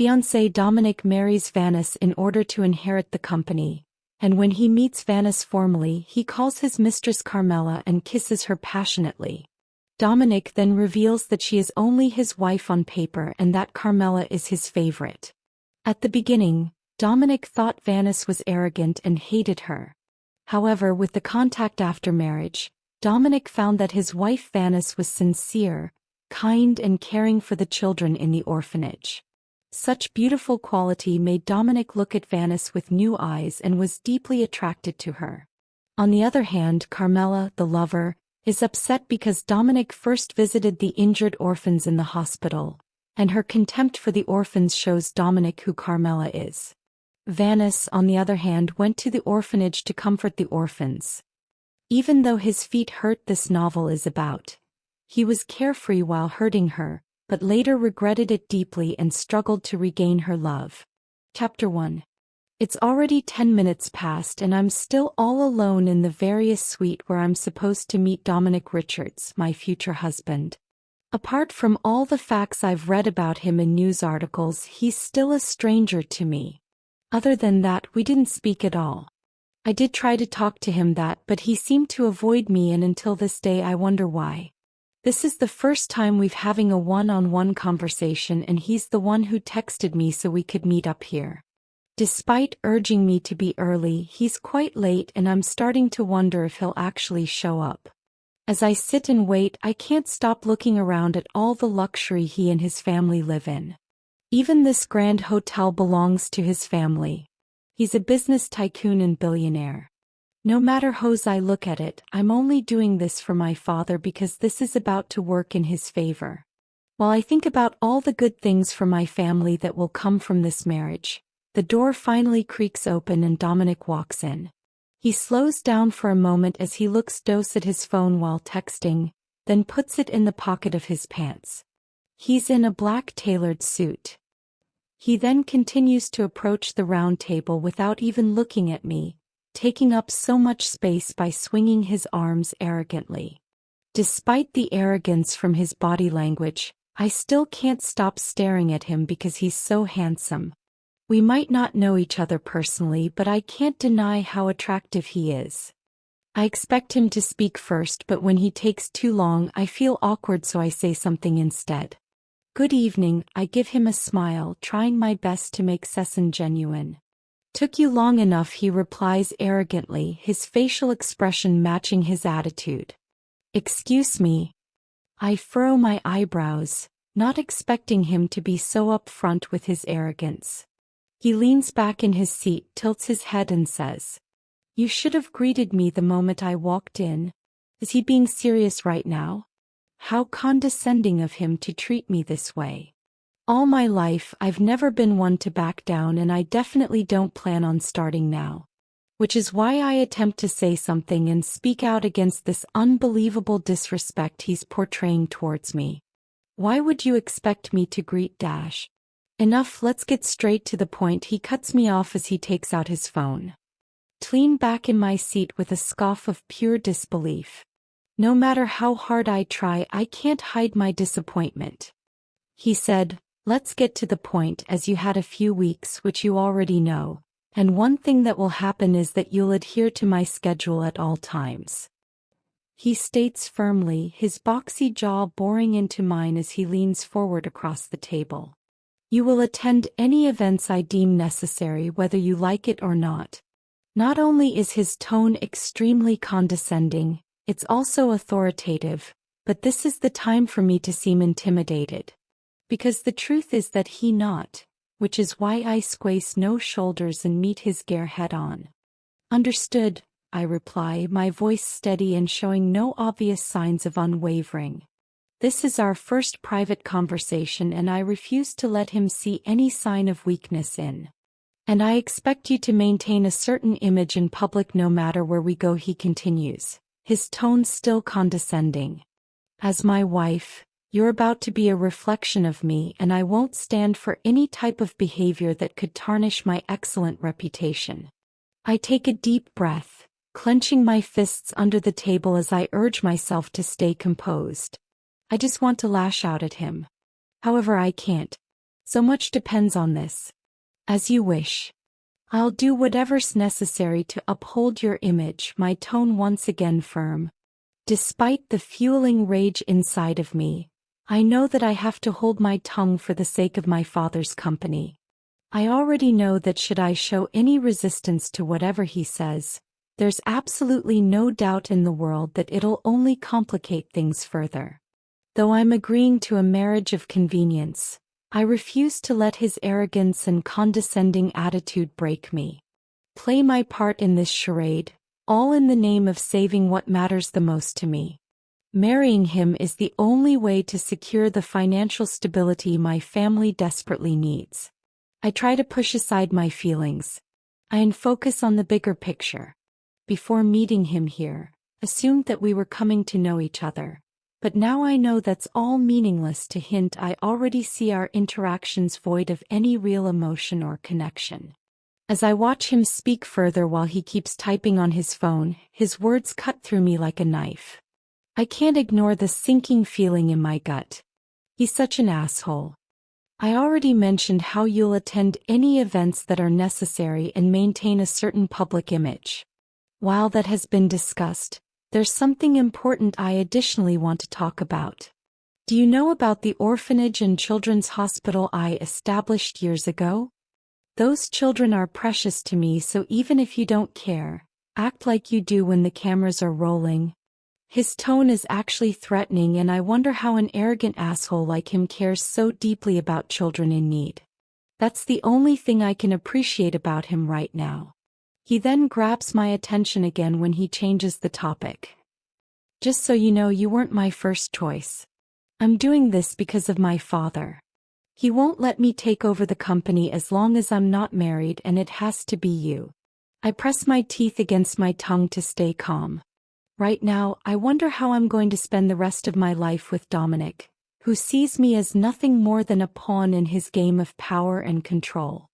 Fiancé Dominic marries Vanessa in order to inherit the company, and when he meets Vanessa formally, he calls his mistress Carmela and kisses her passionately. Dominic then reveals that she is only his wife on paper and that Carmela is his favorite. At the beginning, Dominic thought Vanessa was arrogant and hated her. However, with the contact after marriage, Dominic found that his wife Vanessa was sincere, kind and caring for the children in the orphanage. Such beautiful quality made Dominic look at Vanessa with new eyes and was deeply attracted to her. On the other hand, Carmela, the lover, is upset because Dominic first visited the injured orphans in the hospital, and her contempt for the orphans shows Dominic who Carmela is. Vanessa, on the other hand, went to the orphanage to comfort the orphans. Even though his feet hurt, this novel is about. He was carefree while hurting her, but later regretted it deeply and struggled to regain her love. Chapter 1. It's already 10 minutes past and I'm still all alone in the various suite where I'm supposed to meet Dominic Richards, my future husband. Apart from all the facts I've read about him in news articles, he's still a stranger to me. Other than that, we didn't speak at all. I did try to talk to him but he seemed to avoid me, and until this day I wonder why. This is the first time we've having a one-on-one conversation, and he's the one who texted me so we could meet up here. Despite urging me to be early, he's quite late and I'm starting to wonder if he'll actually show up. As I sit and wait, I can't stop looking around at all the luxury he and his family live in. Even this grand hotel belongs to his family. He's a business tycoon and billionaire. No matter how I look at it, I'm only doing this for my father because this is about to work in his favor. While I think about all the good things for my family that will come from this marriage, the door finally creaks open and Dominic walks in. He slows down for a moment as he looks down at his phone while texting, then puts it in the pocket of his pants. He's in a black tailored suit. He then continues to approach the round table without even looking at me, taking up so much space by swinging his arms arrogantly. Despite the arrogance from his body language, I still can't stop staring at him because he's so handsome. We might not know each other personally, but I can't deny how attractive he is. I expect him to speak first, but when he takes too long, I feel awkward, so I say something instead. Good evening, I give him a smile, trying my best to make Cessin genuine. Took you long enough, he replies arrogantly, his facial expression matching his attitude. Excuse me. I furrow my eyebrows, not expecting him to be so upfront with his arrogance. He leans back in his seat, tilts his head and says, "You should have greeted me the moment I walked in." Is he being serious right now? How condescending of him to treat me this way. All my life, I've never been one to back down, and I definitely don't plan on starting now. Which is why I attempt to say something and speak out against this unbelievable disrespect he's portraying towards me. Why would you expect me to greet Dash? Enough, let's get straight to the point. He cuts me off as he takes out his phone. Lean back in my seat with a scoff of pure disbelief. No matter how hard I try, I can't hide my disappointment. He said, "Let's get to the point, as you had a few weeks, which you already know, and one thing that will happen is that you'll adhere to my schedule at all times." He states firmly, his boxy jaw boring into mine as he leans forward across the table. "You will attend any events I deem necessary, whether you like it or not." Not only is his tone extremely condescending, it's also authoritative, but this is the time for me to seem intimidated. Because the truth is that he not, which is why I squeeze no shoulders and meet his glare head on. "Understood," I reply, my voice steady and showing no obvious signs of unwavering. This is our first private conversation and I refuse to let him see any sign of weakness in. "And I expect you to maintain a certain image in public no matter where we go," he continues, his tone still condescending. "As my wife, you're about to be a reflection of me, and I won't stand for any type of behavior that could tarnish my excellent reputation." I take a deep breath, clenching my fists under the table as I urge myself to stay composed. I just want to lash out at him. However, I can't. So much depends on this. As you wish. I'll do whatever's necessary to uphold your image, my tone once again firm. Despite the fueling rage inside of me, I know that I have to hold my tongue for the sake of my father's company. I already know that should I show any resistance to whatever he says, there's absolutely no doubt in the world that it'll only complicate things further. Though I'm agreeing to a marriage of convenience, I refuse to let his arrogance and condescending attitude break me. Play my part in this charade, all in the name of saving what matters the most to me. Marrying him is the only way to secure the financial stability my family desperately needs. I try to push aside my feelings and focus on the bigger picture. Before meeting him here, assumed that we were coming to know each other. But now I know that's all meaningless to hint. I already see our interactions void of any real emotion or connection. As I watch him speak further while he keeps typing on his phone, his words cut through me like a knife. I can't ignore the sinking feeling in my gut. He's such an asshole. I already mentioned how you'll attend any events that are necessary and maintain a certain public image. While that has been discussed, there's something important I additionally want to talk about. Do you know about the orphanage and children's hospital I established years ago? Those children are precious to me, so even if you don't care, act like you do when the cameras are rolling. His tone is actually threatening, and I wonder how an arrogant asshole like him cares so deeply about children in need. That's the only thing I can appreciate about him right now. He then grabs my attention again when he changes the topic. Just so you know, you weren't my first choice. I'm doing this because of my father. He won't let me take over the company as long as I'm not married, and it has to be you. I press my teeth against my tongue to stay calm. Right now, I wonder how I'm going to spend the rest of my life with Dominic, who sees me as nothing more than a pawn in his game of power and control.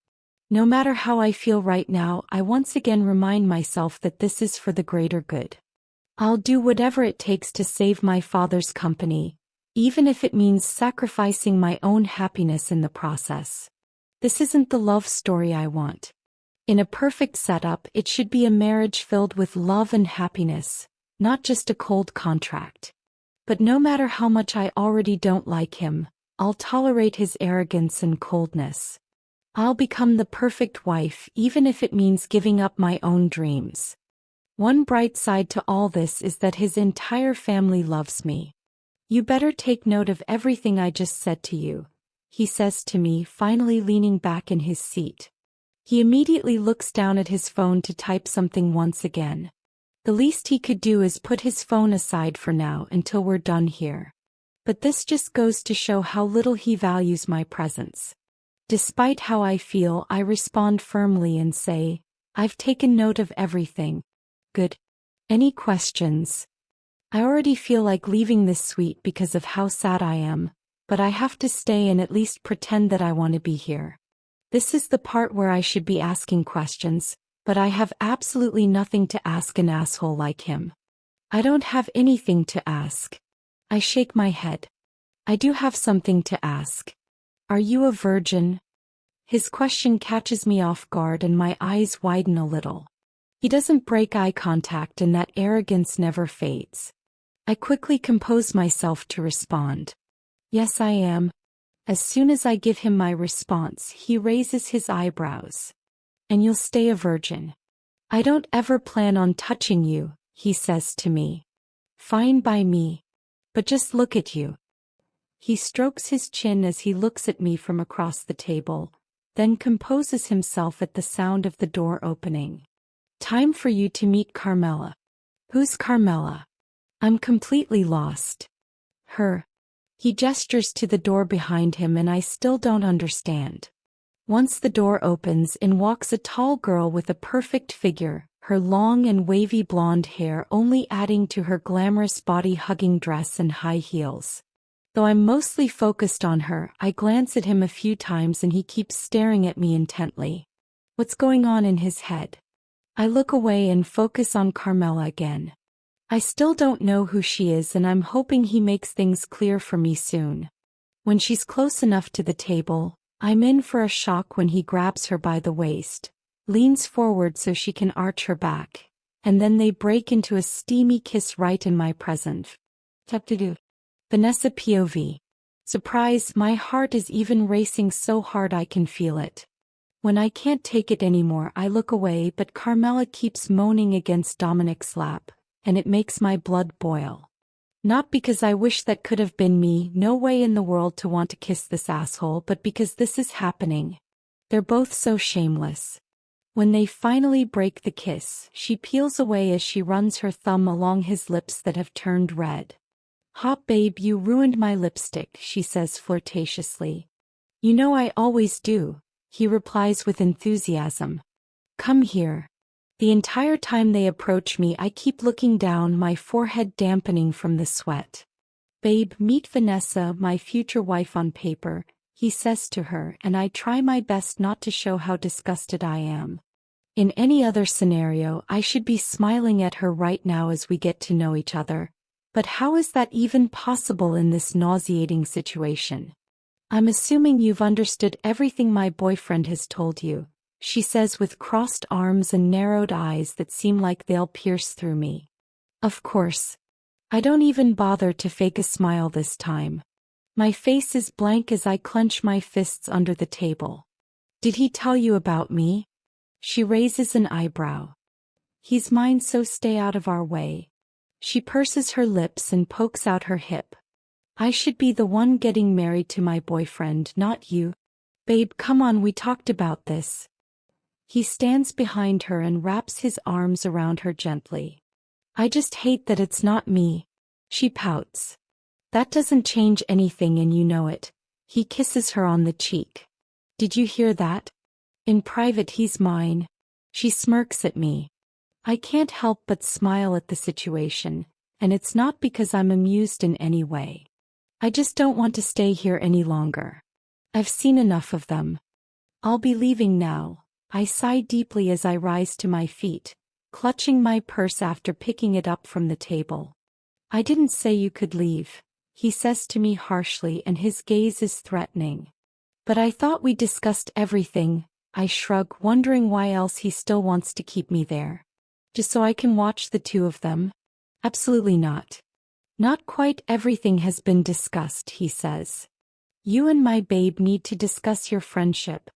No matter how I feel right now, I once again remind myself that this is for the greater good. I'll do whatever it takes to save my father's company, even if it means sacrificing my own happiness in the process. This isn't the love story I want. In a perfect setup, it should be a marriage filled with love and happiness, not just a cold contract. But no matter how much I already don't like him, I'll tolerate his arrogance and coldness. I'll become the perfect wife, even if it means giving up my own dreams. One bright side to all this is that his entire family loves me. You better take note of everything I just said to you, he says to me, finally leaning back in his seat. He immediately looks down at his phone to type something once again. The least he could do is put his phone aside for now until we're done here. But this just goes to show how little he values my presence. Despite how I feel, I respond firmly and say, I've taken note of everything. Good. Any questions? I already feel like leaving this suite because of how sad I am, but I have to stay and at least pretend that I want to be here. This is the part where I should be asking questions, but I have absolutely nothing to ask an asshole like him. I don't have anything to ask. I shake my head. I do have something to ask. Are you a virgin? His question catches me off guard and my eyes widen a little. He doesn't break eye contact and that arrogance never fades. I quickly compose myself to respond. Yes, I am. As soon as I give him my response, he raises his eyebrows. And you'll stay a virgin. I don't ever plan on touching you, he says to me. Fine by me. But just look at you. He strokes his chin as he looks at me from across the table, then composes himself at the sound of the door opening. Time for you to meet Carmela. Who's Carmela? I'm completely lost. Her. He gestures to the door behind him and I still don't understand. Once the door opens, in walks a tall girl with a perfect figure, her long and wavy blonde hair only adding to her glamorous body-hugging dress and high heels. Though I'm mostly focused on her, I glance at him a few times and he keeps staring at me intently. What's going on in his head? I look away and focus on Carmela again. I still don't know who she is and I'm hoping he makes things clear for me soon. When she's close enough to the table, I'm in for a shock when he grabs her by the waist, leans forward so she can arch her back, and then they break into a steamy kiss right in my presence. Vanessa POV. Surprise, my heart is even racing so hard I can feel it. When I can't take it anymore, I look away, but Carmela keeps moaning against Dominic's lap, and it makes my blood boil. Not because I wish that could have been me, no way in the world to want to kiss this asshole, but because this is happening. They're both so shameless. When they finally break the kiss, she peels away as she runs her thumb along his lips that have turned red. "Hot babe, you ruined my lipstick," she says flirtatiously. "You know I always do," he replies with enthusiasm. "Come here." The entire time they approach me, I keep looking down, my forehead dampening from the sweat. "Babe, meet Vanessa, my future wife on paper," he says to her, and I try my best not to show how disgusted I am. In any other scenario, I should be smiling at her right now as we get to know each other. But how is that even possible in this nauseating situation? "I'm assuming you've understood everything my boyfriend has told you," she says with crossed arms and narrowed eyes that seem like they'll pierce through me. Of course. I don't even bother to fake a smile this time. My face is blank as I clench my fists under the table. "Did he tell you about me?" She raises an eyebrow. "He's mine, so stay out of our way." She purses her lips and pokes out her hip. "I should be the one getting married to my boyfriend, not you." "Babe, come on, we talked about this." He stands behind her and wraps his arms around her gently. "I just hate that it's not me." She pouts. "That doesn't change anything and you know it." He kisses her on the cheek. "Did you hear that? In private he's mine." She smirks at me. I can't help but smile at the situation, and it's not because I'm amused in any way. I just don't want to stay here any longer. I've seen enough of them. I'll be leaving now. I sigh deeply as I rise to my feet, clutching my purse after picking it up from the table. "I didn't say you could leave," he says to me harshly, and his gaze is threatening. "But I thought we discussed everything." I shrug, wondering why else he still wants to keep me there. Just so I can watch the two of them? Absolutely not. "Not quite everything has been discussed," he says. "You and my babe need to discuss your friendship."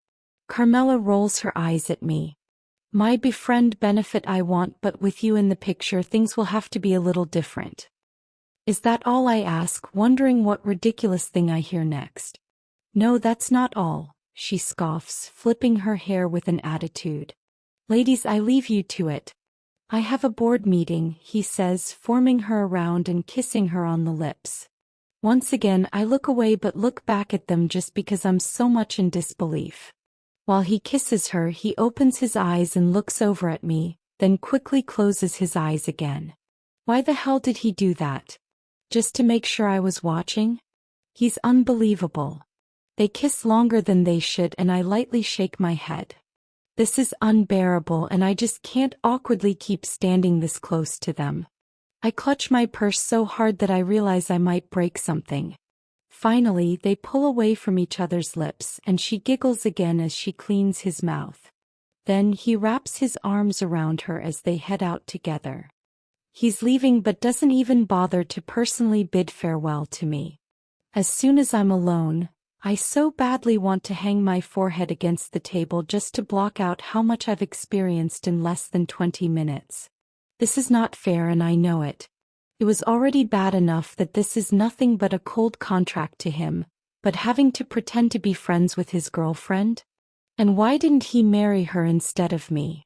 Carmela rolls her eyes at me. "My befriend benefit I want, but with you in the picture things will have to be a little different." Is that all? I ask, wondering what ridiculous thing I hear next. "No, that's not all," she scoffs, flipping her hair with an attitude. "Ladies, I leave you to it." "I have a board meeting," he says, forming her around and kissing her on the lips. Once again I look away but look back at them just because I'm so much in disbelief. While he kisses her, he opens his eyes and looks over at me, then quickly closes his eyes again. Why the hell did he do that? Just to make sure I was watching? He's unbelievable. They kiss longer than they should and I lightly shake my head. This is unbearable and I just can't awkwardly keep standing this close to them. I clutch my purse so hard that I realize I might break something. Finally, they pull away from each other's lips and she giggles again as she cleans his mouth. Then he wraps his arms around her as they head out together. He's leaving but doesn't even bother to personally bid farewell to me. As soon as I'm alone, I so badly want to hang my forehead against the table just to block out how much I've experienced in less than 20 minutes. This is not fair and I know it. It was already bad enough that this is nothing but a cold contract to him, but having to pretend to be friends with his girlfriend? And why didn't he marry her instead of me?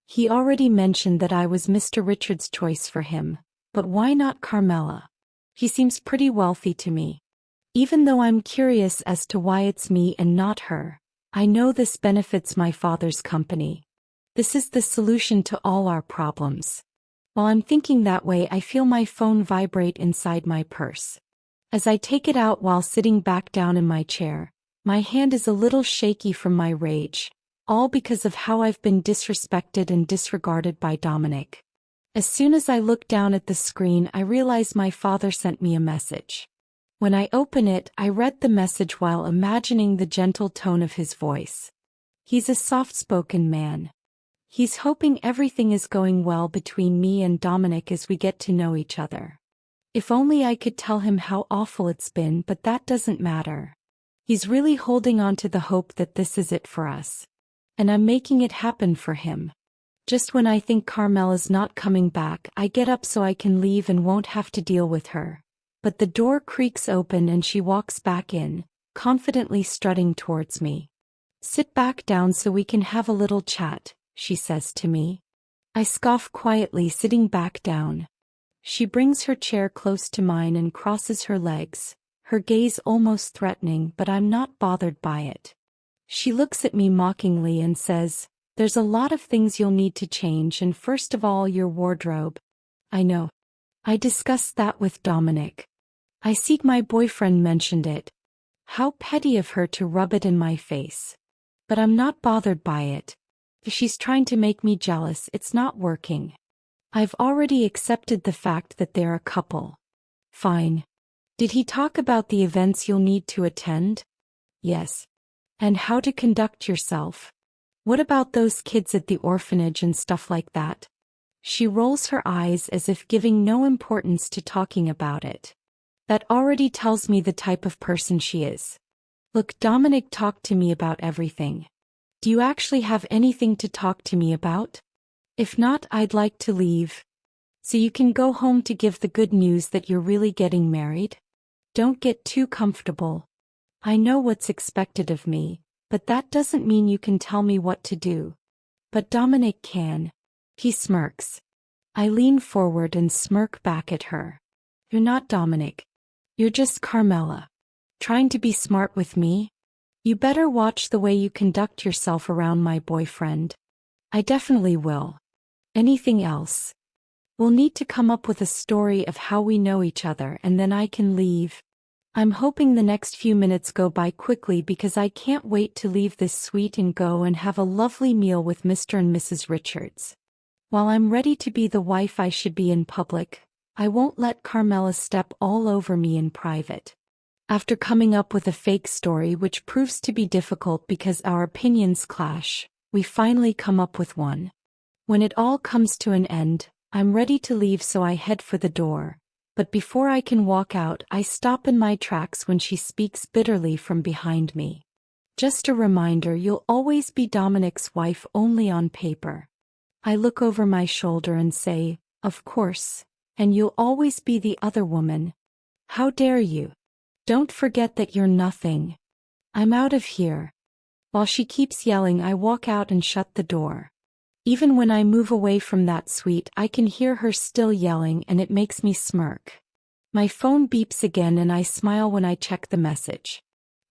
He already mentioned that I was Mr. Richards' choice for him, but why not Carmela? He seems pretty wealthy to me. Even though I'm curious as to why it's me and not her, I know this benefits my father's company. This is the solution to all our problems. While I'm thinking that way, I feel my phone vibrate inside my purse. As I take it out while sitting back down in my chair, my hand is a little shaky from my rage, all because of how I've been disrespected and disregarded by Dominic. As soon as I look down at the screen, I realize my father sent me a message. When I open it, I read the message while imagining the gentle tone of his voice. He's a soft-spoken man. He's hoping everything is going well between me and Dominic as we get to know each other. If only I could tell him how awful it's been, but that doesn't matter. He's really holding on to the hope that this is it for us. And I'm making it happen for him. Just when I think Carmela's not coming back, I get up so I can leave and won't have to deal with her. But the door creaks open and she walks back in, confidently strutting towards me. "Sit back down so we can have a little chat," she says to me. I scoff quietly, sitting back down. She brings her chair close to mine and crosses her legs, her gaze almost threatening, but I'm not bothered by it. She looks at me mockingly and says, "There's a lot of things you'll need to change, and first of all your wardrobe." I know. I discussed that with Dominic. I see my boyfriend mentioned it. How petty of her to rub it in my face. But I'm not bothered by it. If she's trying to make me jealous, it's not working. I've already accepted the fact that they're a couple. Fine. Did he talk about the events you'll need to attend? Yes. And how to conduct yourself? What about those kids at the orphanage and stuff like that? She rolls her eyes as if giving no importance to talking about it. That already tells me the type of person she is. Look, Dominic talked to me about everything. Do you actually have anything to talk to me about? If not, I'd like to leave. So you can go home to give the good news that you're really getting married? Don't get too comfortable. I know what's expected of me, but that doesn't mean you can tell me what to do. But Dominic can. He smirks. I lean forward and smirk back at her. You're not Dominic. You're just Carmela. Trying to be smart with me? You better watch the way you conduct yourself around my boyfriend. I definitely will. Anything else? We'll need to come up with a story of how we know each other, and then I can leave. I'm hoping the next few minutes go by quickly because I can't wait to leave this suite and go and have a lovely meal with Mr. and Mrs. Richards. While I'm ready to be the wife I should be in public, I won't let Carmela step all over me in private. After coming up with a fake story which proves to be difficult because our opinions clash, we finally come up with one. When it all comes to an end, I'm ready to leave, so I head for the door. But before I can walk out, I stop in my tracks when she speaks bitterly from behind me. Just a reminder, you'll always be Dominic's wife only on paper. I look over my shoulder and say, of course, and you'll always be the other woman. How dare you? Don't forget that you're nothing. I'm out of here. While she keeps yelling, I walk out and shut the door. Even when I move away from that suite, I can hear her still yelling, and it makes me smirk. My phone beeps again and I smile when I check the message.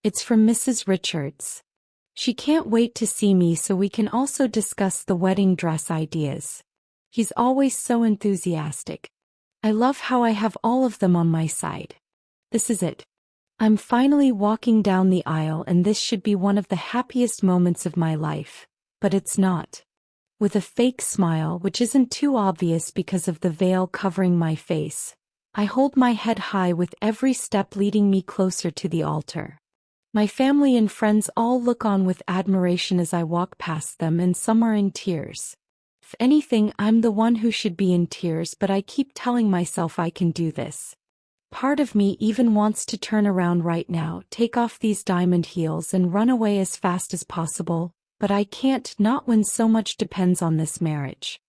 It's from Mrs. Richards. She can't wait to see me so we can also discuss the wedding dress ideas. He's always so enthusiastic. I love how I have all of them on my side. This is it. I'm finally walking down the aisle, and this should be one of the happiest moments of my life. But it's not. With a fake smile, which isn't too obvious because of the veil covering my face, I hold my head high with every step leading me closer to the altar. My family and friends all look on with admiration as I walk past them, and some are in tears. If anything, I'm the one who should be in tears, but I keep telling myself I can do this. Part of me even wants to turn around right now, take off these diamond heels and run away as fast as possible, but I can't, not when so much depends on this marriage.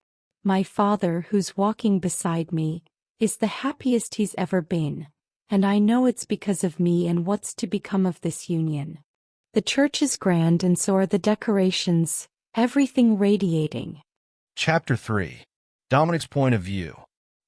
My father, who's walking beside me, is the happiest he's ever been, and I know it's because of me and what's to become of this union. The church is grand, and so are the decorations, everything radiating. Chapter 3. Dominic's point of view.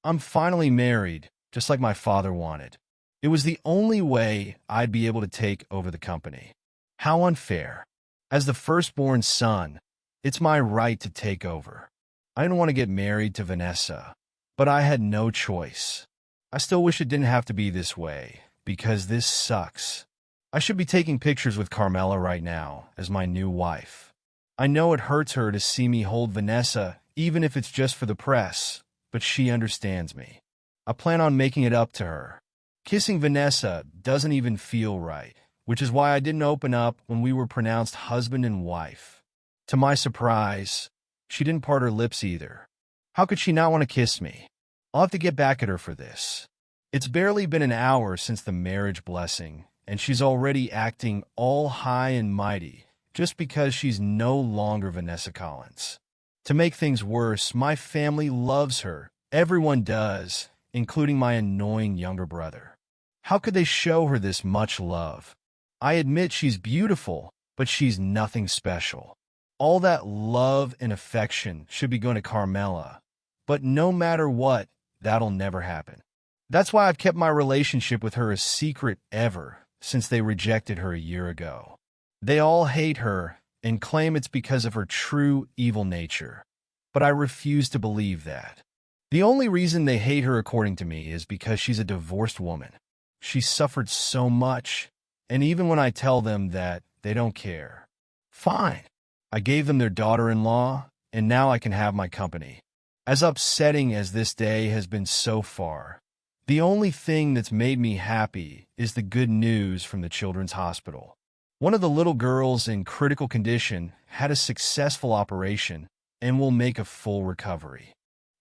I'm finally married, just like my father wanted. It was the only way I'd be able to take over the company. How unfair. As the firstborn son, it's my right to take over. I didn't want to get married to Vanessa, but I had no choice. I still wish it didn't have to be this way, because this sucks. I should be taking pictures with Carmela right now as my new wife. I know it hurts her to see me hold Vanessa, even if it's just for the press, but she understands me. I plan on making it up to her. Kissing Vanessa doesn't even feel right, which is why I didn't open up when we were pronounced husband and wife. To my surprise, she didn't part her lips either. How could she not want to kiss me? I'll have to get back at her for this. It's barely been an hour since the marriage blessing, and she's already acting all high and mighty just because she's no longer Vanessa Collins. To make things worse, my family loves her. Everyone does, including my annoying younger brother. How could they show her this much love? I admit she's beautiful, but she's nothing special. All that love and affection should be going to Carmela, but no matter what, that'll never happen. That's why I've kept my relationship with her a secret ever since they rejected her a year ago. They all hate her and claim it's because of her true evil nature, but I refuse to believe that. The only reason they hate her, according to me, is because she's a divorced woman. She's suffered so much, and even when I tell them that, they don't care. Fine. I gave them their daughter-in-law, and now I can have my company. As upsetting as this day has been so far, the only thing that's made me happy is the good news from the children's hospital. One of the little girls in critical condition had a successful operation and will make a full recovery.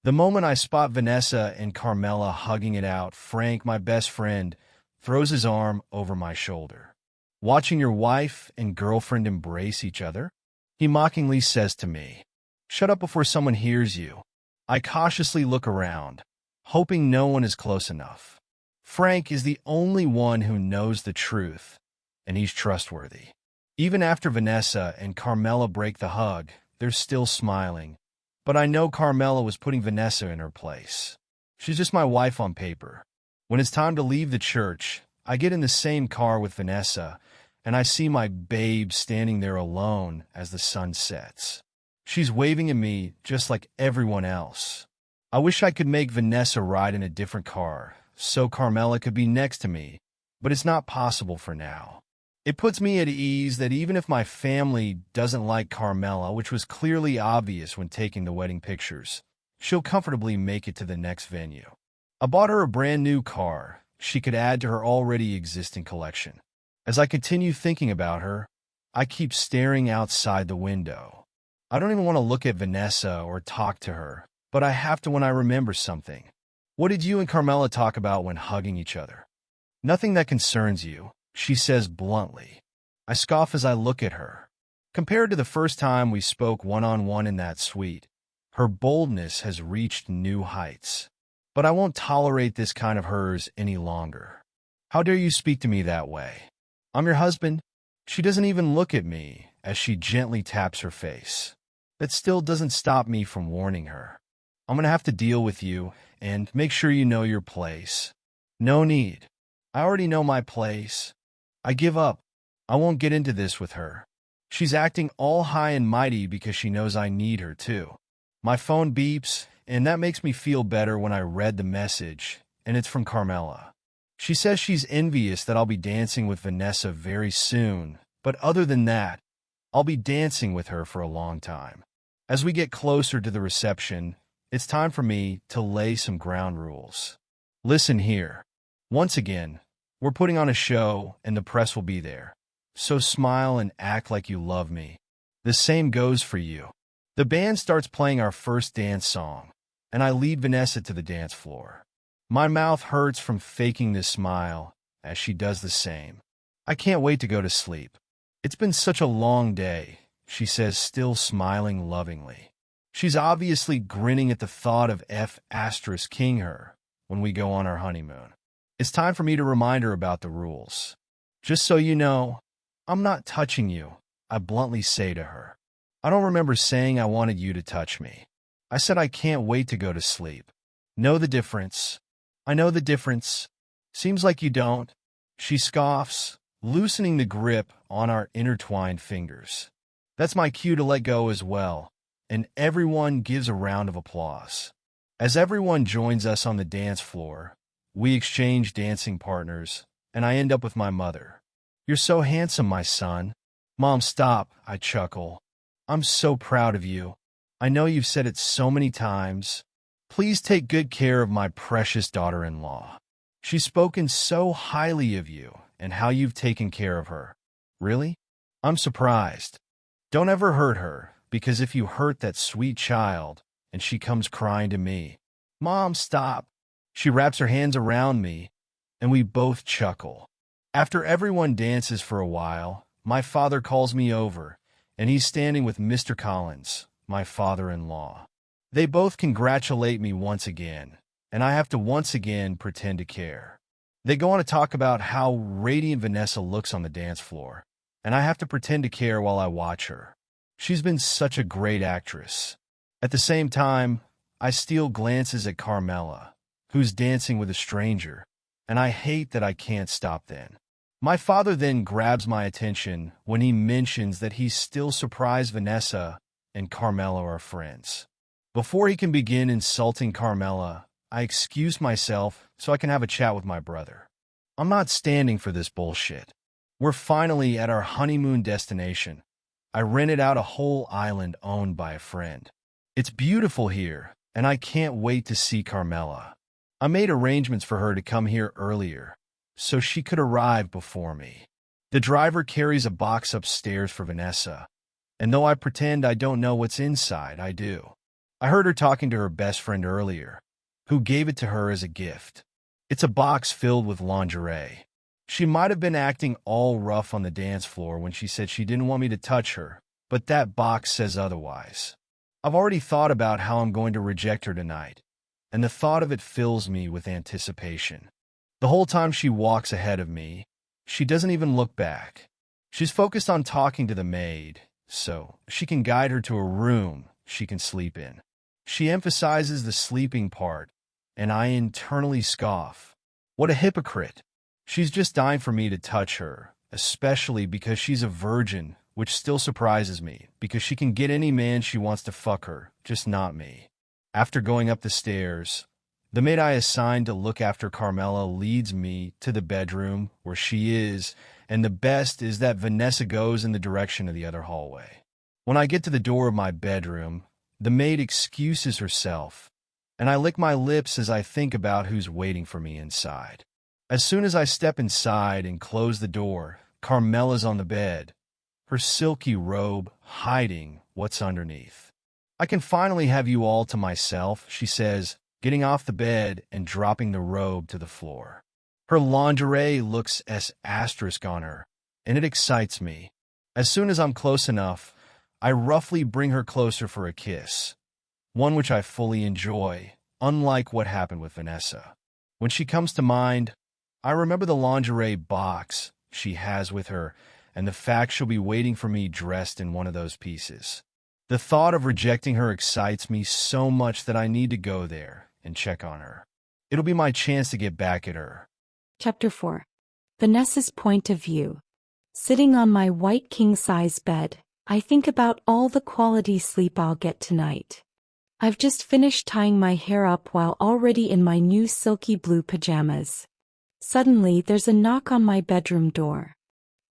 The moment I spot Vanessa and Carmela hugging it out, Frank, my best friend, throws his arm over my shoulder. Watching your wife and girlfriend embrace each other? He mockingly says to me, "Shut up before someone hears you." I cautiously look around, hoping no one is close enough. Frank is the only one who knows the truth, and he's trustworthy. Even after Vanessa and Carmela break the hug, they're still smiling. But I know Carmela was putting Vanessa in her place. She's just my wife on paper. When it's time to leave the church, I get in the same car with Vanessa, and I see my babe standing there alone as the sun sets. She's waving at me just like everyone else. I wish I could make Vanessa ride in a different car, so Carmela could be next to me, but it's not possible for now. It puts me at ease that even if my family doesn't like Carmela, which was clearly obvious when taking the wedding pictures, she'll comfortably make it to the next venue. I bought her a brand new car she could add to her already existing collection. As I continue thinking about her, I keep staring outside the window. I don't even want to look at Vanessa or talk to her, but I have to when I remember something. What did you and Carmela talk about when hugging each other? Nothing that concerns you, she says bluntly. I scoff as I look at her. Compared to the first time we spoke one-on-one in that suite, her boldness has reached new heights. But I won't tolerate this kind of hers any longer. How dare you speak to me that way? I'm your husband. She doesn't even look at me as she gently taps her face. That still doesn't stop me from warning her. I'm going to have to deal with you and make sure you know your place. No need. I already know my place. I give up. I won't get into this with her. She's acting all high and mighty because she knows I need her too. My phone beeps, and that makes me feel better when I read the message, and it's from Carmela. She says she's envious that I'll be dancing with Vanessa very soon, but other than that, I'll be dancing with her for a long time. As we get closer to the reception, it's time for me to lay some ground rules. Listen here. Once again, we're putting on a show and the press will be there. So smile and act like you love me. The same goes for you. The band starts playing our first dance song, and I lead Vanessa to the dance floor. My mouth hurts from faking this smile as she does the same. I can't wait to go to sleep. It's been such a long day, she says, still smiling lovingly. She's obviously grinning at the thought of King her when we go on our honeymoon. It's time for me to remind her about the rules. Just so you know, I'm not touching you, I bluntly say to her. I don't remember saying I wanted you to touch me. I said I can't wait to go to sleep. Know the difference? I know the difference. Seems like you don't. She scoffs, loosening the grip on our intertwined fingers. That's my cue to let go as well, and everyone gives a round of applause. As everyone joins us on the dance floor, we exchange dancing partners, and I end up with my mother. You're so handsome, my son. Mom, stop, I chuckle. I'm so proud of you. I know you've said it so many times. Please take good care of my precious daughter-in-law. She's spoken so highly of you and how you've taken care of her. Really? I'm surprised. Don't ever hurt her, because if you hurt that sweet child and she comes crying to me, Mom, stop. She wraps her hands around me and we both chuckle. After everyone dances for a while, my father calls me over and he's standing with Mr. Collins, my father-in-law. They both congratulate me once again, and I have to once again pretend to care. They go on to talk about how radiant Vanessa looks on the dance floor, and I have to pretend to care while I watch her. She's been such a great actress. At the same time, I steal glances at Carmela, who's dancing with a stranger, and I hate that I can't stop then. My father then grabs my attention when he mentions that he's still surprised Vanessa and Carmela are friends. Before he can begin insulting Carmela, I excuse myself so I can have a chat with my brother. I'm not standing for this bullshit. We're finally at our honeymoon destination. I rented out a whole island owned by a friend. It's beautiful here, and I can't wait to see Carmela. I made arrangements for her to come here earlier, so she could arrive before me. The driver carries a box upstairs for Vanessa, and though I pretend I don't know what's inside, I do. I heard her talking to her best friend earlier, who gave it to her as a gift. It's a box filled with lingerie. She might have been acting all rough on the dance floor when she said she didn't want me to touch her, but that box says otherwise. I've already thought about how I'm going to reject her tonight, and the thought of it fills me with anticipation. The whole time she walks ahead of me, she doesn't even look back. She's focused on talking to the maid, so she can guide her to a room she can sleep in. She emphasizes the sleeping part, and I internally scoff. What a hypocrite. She's just dying for me to touch her, especially because she's a virgin, which still surprises me, because she can get any man she wants to fuck her, just not me. After going up the stairs, the maid I assigned to look after Carmela leads me to the bedroom where she is, and the best is that Vanessa goes in the direction of the other hallway. When I get to the door of my bedroom, the maid excuses herself, and I lick my lips as I think about who's waiting for me inside. As soon as I step inside and close the door, Carmela's on the bed, her silky robe hiding what's underneath. I can finally have you all to myself, she says, getting off the bed and dropping the robe to the floor. Her lingerie looks asterisk on her, and it excites me. As soon as I'm close enough, I roughly bring her closer for a kiss, one which I fully enjoy, unlike what happened with Vanessa. When she comes to mind, I remember the lingerie box she has with her and the fact she'll be waiting for me dressed in one of those pieces. The thought of rejecting her excites me so much that I need to go there and check on her. It'll be my chance to get back at her. Chapter 4. Vanessa's point of view. Sitting on my white king-size bed, I think about all the quality sleep I'll get tonight. I've just finished tying my hair up while already in my new silky blue pajamas. Suddenly, there's a knock on my bedroom door.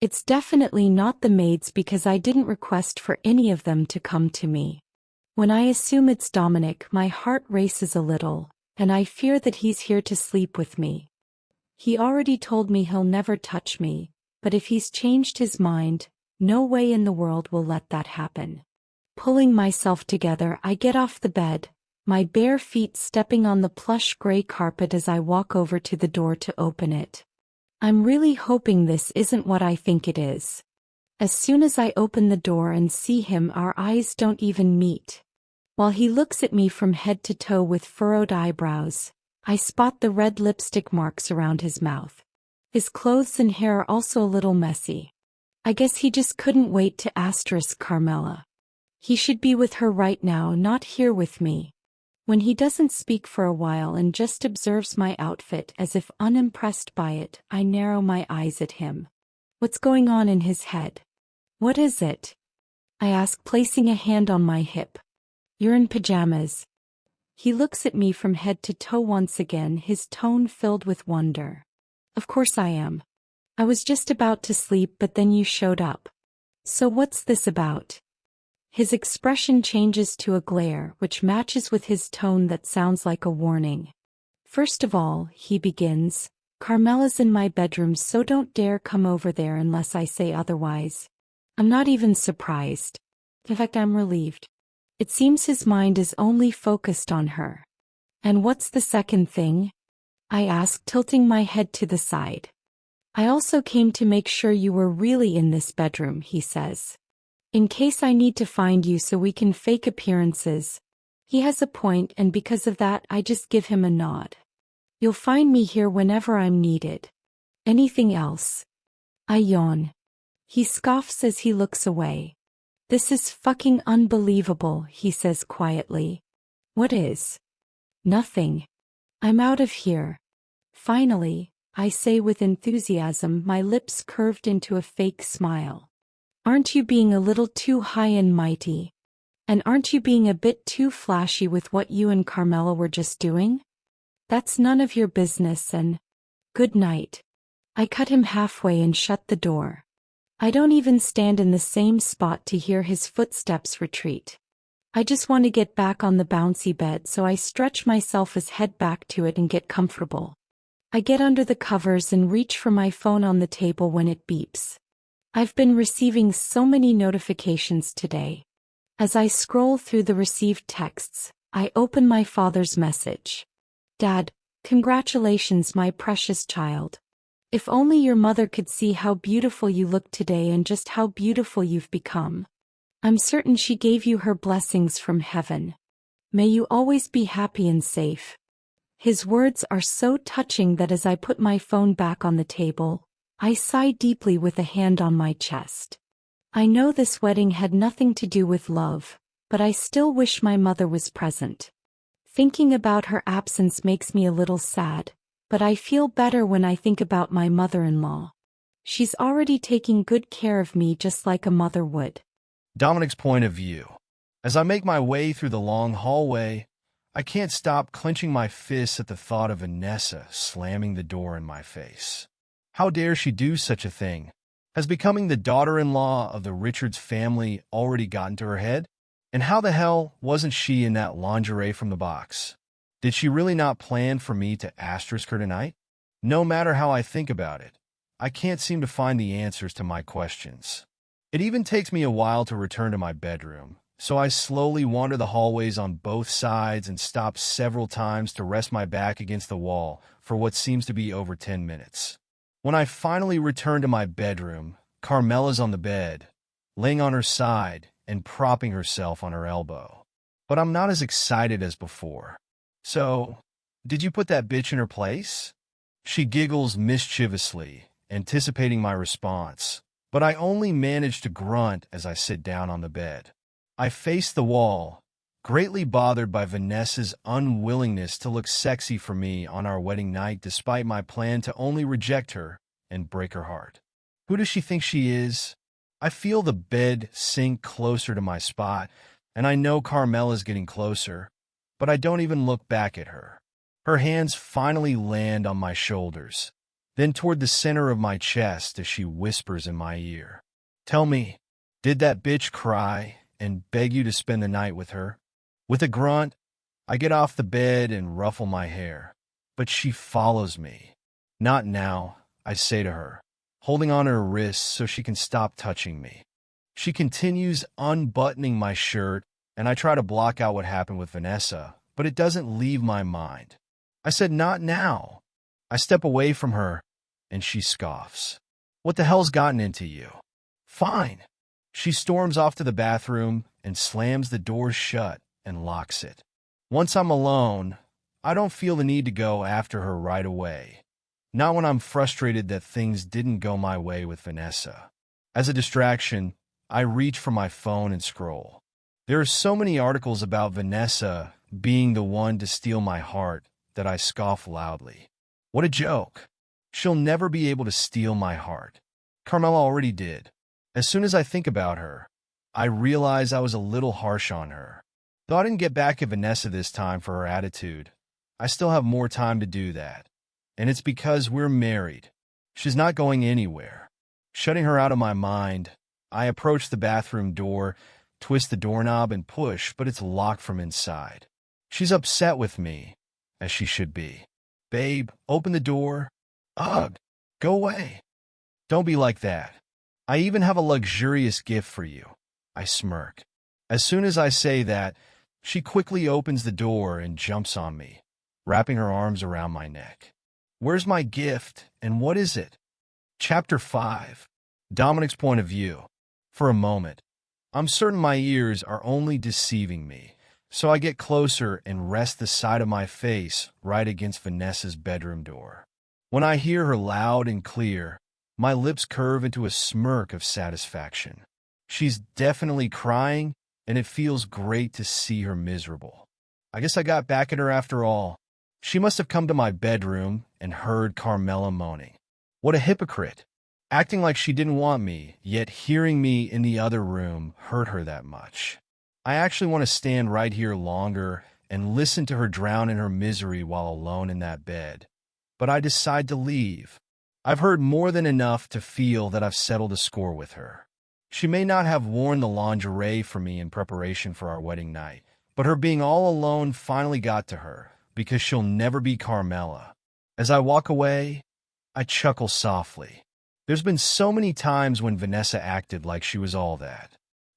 It's definitely not the maids because I didn't request for any of them to come to me. When I assume it's Dominic, my heart races a little, and I fear that he's here to sleep with me. He already told me he'll never touch me, but if he's changed his mind, no way in the world will let that happen. Pulling myself together, I get off the bed, my bare feet stepping on the plush gray carpet as I walk over to the door to open it. I'm really hoping this isn't what I think it is. As soon as I open the door and see him, our eyes don't even meet. While he looks at me from head to toe with furrowed eyebrows, I spot the red lipstick marks around his mouth. His clothes and hair are also a little messy. I guess he just couldn't wait to asterisk Carmela. He should be with her right now, not here with me. When he doesn't speak for a while and just observes my outfit as if unimpressed by it, I narrow my eyes at him. What's going on in his head? What is it? I ask, placing a hand on my hip. You're in pajamas. He looks at me from head to toe once again, his tone filled with wonder. Of course I am. I was just about to sleep, but then you showed up. So what's this about? His expression changes to a glare, which matches with his tone that sounds like a warning. First of all, he begins, Carmela's in my bedroom, so don't dare come over there unless I say otherwise. I'm not even surprised. In fact, I'm relieved. It seems his mind is only focused on her. And what's the second thing? I asked, tilting my head to the side. I also came to make sure you were really in this bedroom, he says. In case I need to find you so we can fake appearances. He has a point, and because of that I just give him a nod. You'll find me here whenever I'm needed. Anything else? I yawn. He scoffs as he looks away. This is fucking unbelievable, he says quietly. What is? Nothing. I'm out of here. Finally, I say with enthusiasm, my lips curved into a fake smile. Aren't you being a little too high and mighty? And aren't you being a bit too flashy with what you and Carmela were just doing? That's none of your business, and good night. I cut him halfway and shut the door. I don't even stand in the same spot to hear his footsteps retreat. I just want to get back on the bouncy bed, so I stretch myself as head back to it and get comfortable. I get under the covers and reach for my phone on the table when it beeps. I've been receiving so many notifications today. As I scroll through the received texts, I open my father's message. Dad, congratulations, my precious child. If only your mother could see how beautiful you look today and just how beautiful you've become. I'm certain she gave you her blessings from heaven. May you always be happy and safe. His words are so touching that as I put my phone back on the table, I sigh deeply with a hand on my chest. I know this wedding had nothing to do with love, but I still wish my mother was present. Thinking about her absence makes me a little sad, but I feel better when I think about my mother-in-law. She's already taking good care of me just like a mother would. Dominic's point of view. As I make my way through the long hallway, I can't stop clenching my fists at the thought of Vanessa slamming the door in my face. How dare she do such a thing? Has becoming the daughter-in-law of the Richards family already gotten to her head? And how the hell wasn't she in that lingerie from the box? Did she really not plan for me to asterisk her tonight? No matter how I think about it, I can't seem to find the answers to my questions. It even takes me a while to return to my bedroom, so I slowly wander the hallways on both sides and stop several times to rest my back against the wall for what seems to be over 10 minutes. When I finally return to my bedroom, Carmela's on the bed, laying on her side and propping herself on her elbow. But I'm not as excited as before. So, did you put that bitch in her place? She giggles mischievously, anticipating my response, but I only manage to grunt as I sit down on the bed. I face the wall, greatly bothered by Vanessa's unwillingness to look sexy for me on our wedding night despite my plan to only reject her and break her heart. Who does she think she is? I feel the bed sink closer to my spot, and I know Carmela's getting closer, but I don't even look back at her. Her hands finally land on my shoulders, then toward the center of my chest as she whispers in my ear. Tell me, did that bitch cry and beg you to spend the night with her? With a grunt, I get off the bed and ruffle my hair, but she follows me. Not now, I say to her, holding on her wrists so she can stop touching me. She continues unbuttoning my shirt, and I try to block out what happened with Vanessa, but it doesn't leave my mind. I said, not now. I step away from her, and she scoffs. What the hell's gotten into you? Fine. She storms off to the bathroom and slams the door shut and locks it. Once I'm alone, I don't feel the need to go after her right away. Not when I'm frustrated that things didn't go my way with Vanessa. As a distraction, I reach for my phone and scroll. There are so many articles about Vanessa being the one to steal my heart that I scoff loudly. What a joke. She'll never be able to steal my heart. Carmela already did. As soon as I think about her, I realize I was a little harsh on her. Though I didn't get back at Vanessa this time for her attitude, I still have more time to do that. And it's because we're married. She's not going anywhere. Shutting her out of my mind, I approach the bathroom door, twist the doorknob and push, but it's locked from inside. She's upset with me, as she should be. Babe, open the door. Ugh, go away. Don't be like that. I even have a luxurious gift for you. I smirk. As soon as I say that, she quickly opens the door and jumps on me, wrapping her arms around my neck. Where's my gift, and what is it? Chapter 5. Dominic's point of view. For a moment, I'm certain my ears are only deceiving me, so I get closer and rest the side of my face right against Vanessa's bedroom door. When I hear her loud and clear, my lips curve into a smirk of satisfaction. She's definitely crying, and it feels great to see her miserable. I guess I got back at her after all. She must have come to my bedroom and heard Carmela moaning. What a hypocrite! Acting like she didn't want me, yet hearing me in the other room hurt her that much. I actually want to stand right here longer and listen to her drown in her misery while alone in that bed. But I decide to leave. I've heard more than enough to feel that I've settled a score with her. She may not have worn the lingerie for me in preparation for our wedding night, but her being all alone finally got to her, because she'll never be Carmela. As I walk away, I chuckle softly. There's been so many times when Vanessa acted like she was all that.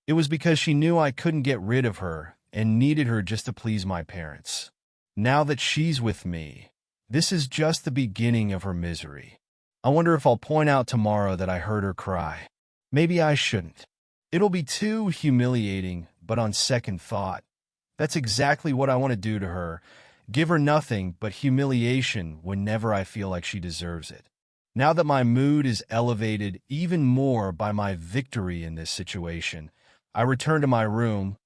It was because she knew I couldn't get rid of her and needed her just to please my parents. Now that she's with me, this is just the beginning of her misery. I wonder if I'll point out tomorrow that I heard her cry. Maybe I shouldn't. It'll be too humiliating, but on second thought, that's exactly what I want to do to her. Give her nothing but humiliation whenever I feel like she deserves it. Now that my mood is elevated even more by my victory in this situation, I return to my room,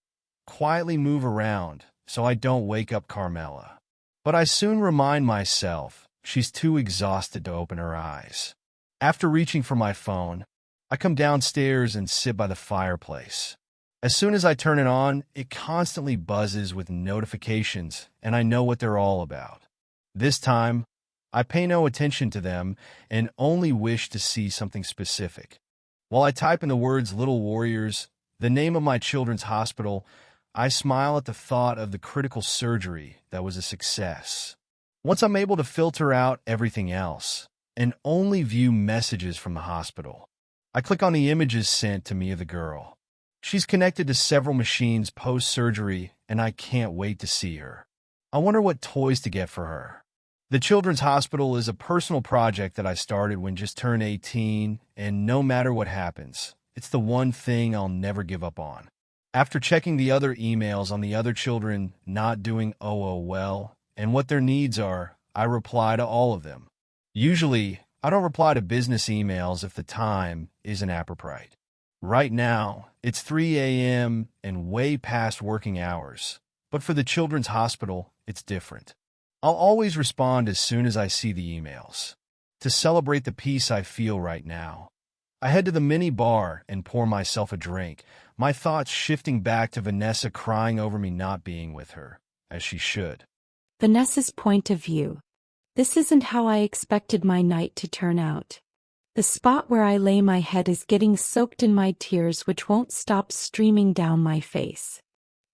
quietly move around so I don't wake up Carmela. But I soon remind myself she's too exhausted to open her eyes. After reaching for my phone, I come downstairs and sit by the fireplace. As soon as I turn it on, it constantly buzzes with notifications, and I know what they're all about. This time, I pay no attention to them and only wish to see something specific. While I type in the words Little Warriors, the name of my children's hospital, I smile at the thought of the critical surgery that was a success. Once I'm able to filter out everything else and only view messages from the hospital, I click on the images sent to me of the girl. She's connected to several machines post-surgery, and I can't wait to see her. I wonder what toys to get for her. The Children's Hospital is a personal project that I started when just turned 18, and no matter what happens, it's the one thing I'll never give up on. After checking the other emails on the other children not doing well and what their needs are, I reply to all of them. Usually, I don't reply to business emails if the time isn't appropriate. Right now, it's 3 a.m. and way past working hours, but for the Children's Hospital, it's different. I'll always respond as soon as I see the emails. To celebrate the peace I feel right now, I head to the mini bar and pour myself a drink, my thoughts shifting back to Vanessa crying over me not being with her, as she should. Vanessa's point of view. This isn't how I expected my night to turn out. The spot where I lay my head is getting soaked in my tears, which won't stop streaming down my face.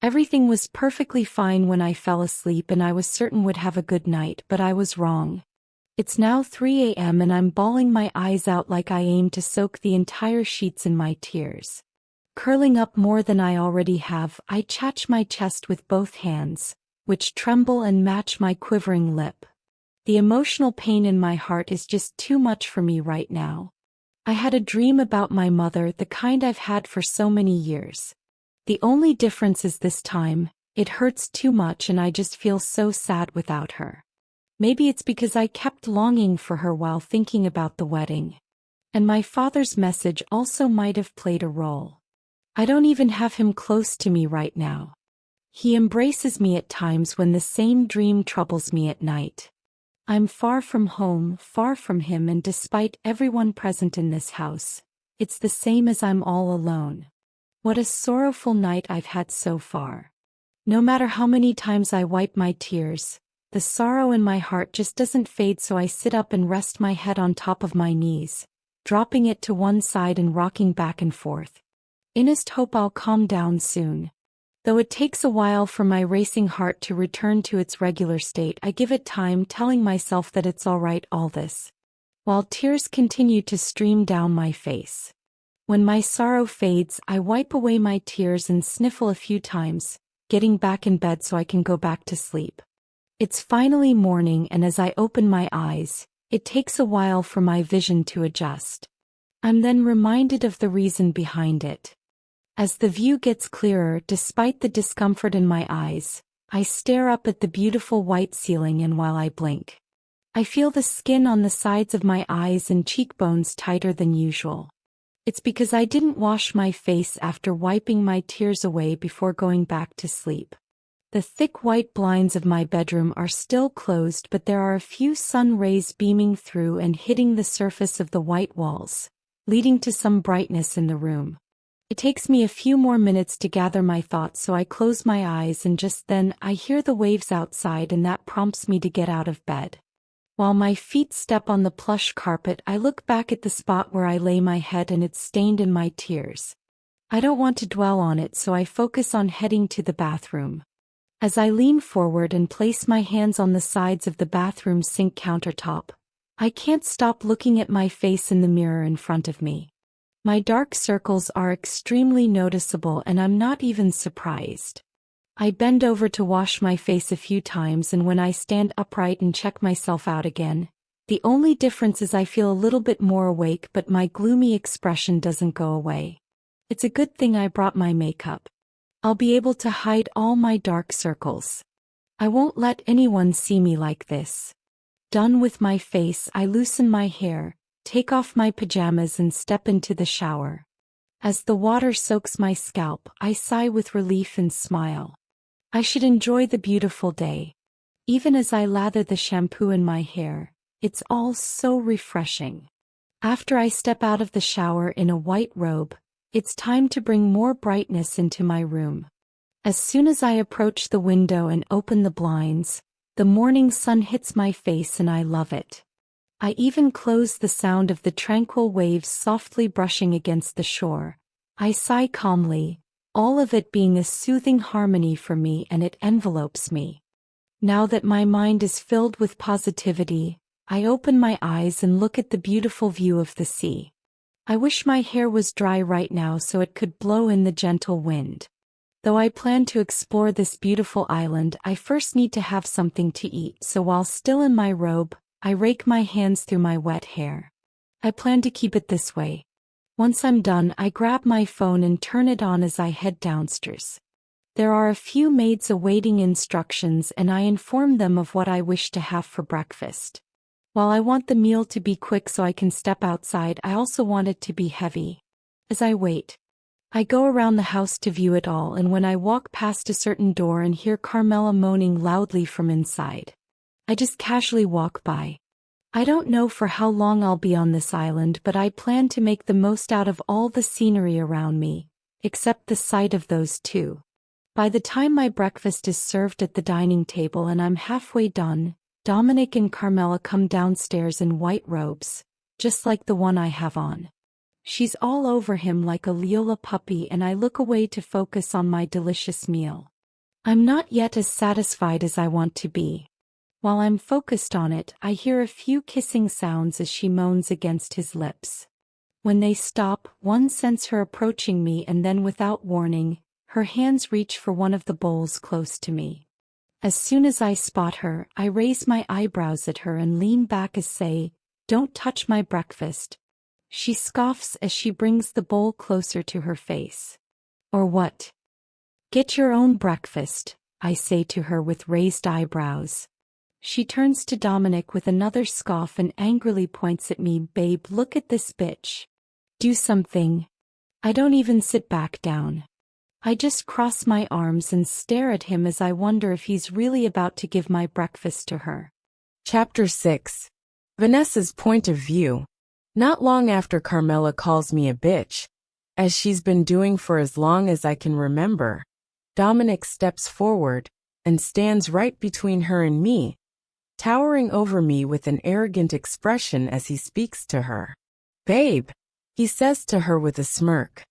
Everything was perfectly fine when I fell asleep and I was certain would have a good night, but I was wrong. It's now 3 a.m. and I'm bawling my eyes out like I aim to soak the entire sheets in my tears. Curling up more than I already have, I catch my chest with both hands, which tremble and match my quivering lip. The emotional pain in my heart is just too much for me right now. I had a dream about my mother, the kind I've had for so many years. The only difference is this time, it hurts too much and I just feel so sad without her. Maybe it's because I kept longing for her while thinking about the wedding. And my father's message also might have played a role. I don't even have him close to me right now. He embraces me at times when the same dream troubles me at night. I'm far from home, far from him, and despite everyone present in this house, it's the same as I'm all alone. What a sorrowful night I've had so far. No matter how many times I wipe my tears, the sorrow in my heart just doesn't fade, so I sit up and rest my head on top of my knees, dropping it to one side and rocking back and forth. Innest hope I'll calm down soon. Though it takes a while for my racing heart to return to its regular state, I give it time, telling myself that it's all right, all this. while tears continue to stream down my face. When my sorrow fades, I wipe away my tears and sniffle a few times, getting back in bed so I can go back to sleep. It's finally morning, and as I open my eyes, it takes a while for my vision to adjust. I'm then reminded of the reason behind it. As the view gets clearer despite the discomfort in my eyes, I stare up at the beautiful white ceiling, and while I blink, I feel the skin on the sides of my eyes and cheekbones tighter than usual. It's because I didn't wash my face after wiping my tears away before going back to sleep. The thick white blinds of my bedroom are still closed, but there are a few sun rays beaming through and hitting the surface of the white walls, leading to some brightness in the room. It takes me a few more minutes to gather my thoughts, so I close my eyes, and just then I hear the waves outside, and that prompts me to get out of bed. While my feet step on the plush carpet, I look back at the spot where I lay my head, and it's stained in my tears. I don't want to dwell on it, so I focus on heading to the bathroom. As I lean forward and place my hands on the sides of the bathroom sink countertop, I can't stop looking at my face in the mirror in front of me. My dark circles are extremely noticeable, and I'm not even surprised. I bend over to wash my face a few times, and when I stand upright and check myself out again, the only difference is I feel a little bit more awake, but my gloomy expression doesn't go away. It's a good thing I brought my makeup. I'll be able to hide all my dark circles. I won't let anyone see me like this. Done with my face, I loosen my hair, take off my pajamas, and step into the shower. As the water soaks my scalp, I sigh with relief and smile. I should enjoy the beautiful day. Even as I lather the shampoo in my hair, it's all so refreshing. After I step out of the shower in a white robe, it's time to bring more brightness into my room. As soon as I approach the window and open the blinds, the morning sun hits my face, and I love it. I even close the sound of the tranquil waves softly brushing against the shore. I sigh calmly, all of it being a soothing harmony for me, and it envelopes me. Now that my mind is filled with positivity, I open my eyes and look at the beautiful view of the sea. I wish my hair was dry right now so it could blow in the gentle wind. Though I plan to explore this beautiful island, I first need to have something to eat, so while still in my robe, I rake my hands through my wet hair. I plan to keep it this way. Once I'm done, I grab my phone and turn it on as I head downstairs. There are a few maids awaiting instructions, and I inform them of what I wish to have for breakfast. While I want the meal to be quick so I can step outside, I also want it to be heavy. As I wait, I go around the house to view it all, and when I walk past a certain door and hear Carmela moaning loudly from inside, I just casually walk by. I don't know for how long I'll be on this island, but I plan to make the most out of all the scenery around me, except the sight of those two. By the time my breakfast is served at the dining table and I'm halfway done, Dominic and Carmela come downstairs in white robes, just like the one I have on. She's all over him like a Leola puppy, and I look away to focus on my delicious meal. I'm not yet as satisfied as I want to be. While I'm focused on it, I hear a few kissing sounds as she moans against his lips. When they stop, one senses her approaching me, and then without warning, her hands reach for one of the bowls close to me. As soon as I spot her, I raise my eyebrows at her and lean back as say, "Don't touch my breakfast." She scoffs as she brings the bowl closer to her face. "Or what? Get your own breakfast," I say to her with raised eyebrows. She turns to Dominic with another scoff and angrily points at me. "Babe, look at this bitch. Do something." I don't even sit back down. I just cross my arms and stare at him as I wonder if he's really about to give my breakfast to her. Chapter 6. Vanessa's point of view. Not long after Carmela calls me a bitch, as she's been doing for as long as I can remember, Dominic steps forward and stands right between her and me, towering over me with an arrogant expression as he speaks to her. "Babe," he says to her with a smirk.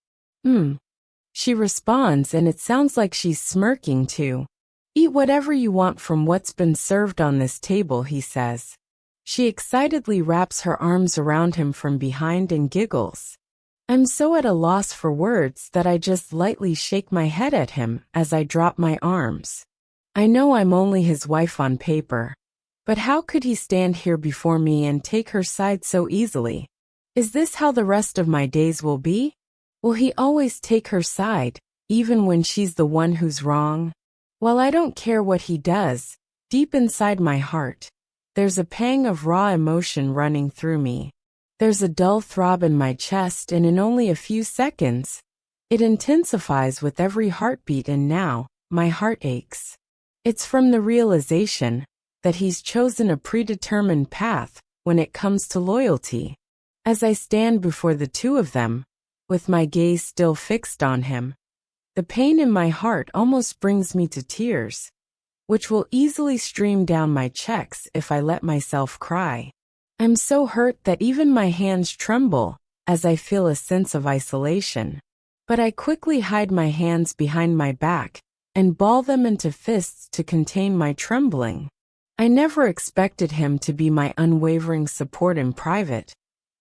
She responds, and it sounds like she's smirking too. "Eat whatever you want from what's been served on this table," he says. She excitedly wraps her arms around him from behind and giggles. I'm so at a loss for words that I just lightly shake my head at him as I drop my arms. I know I'm only his wife on paper. But how could he stand here before me and take her side so easily? Is this how the rest of my days will be? Will he always take her side, even when she's the one who's wrong? While I don't care what he does, deep inside my heart, there's a pang of raw emotion running through me. There's a dull throb in my chest, and in only a few seconds, it intensifies with every heartbeat, and now, my heart aches. It's from the realization that he's chosen a predetermined path when it comes to loyalty. As I stand before the two of them, with my gaze still fixed on him, the pain in my heart almost brings me to tears, which will easily stream down my cheeks if I let myself cry. I'm so hurt that even my hands tremble as I feel a sense of isolation. But I quickly hide my hands behind my back and ball them into fists to contain my trembling. I never expected him to be my unwavering support in private,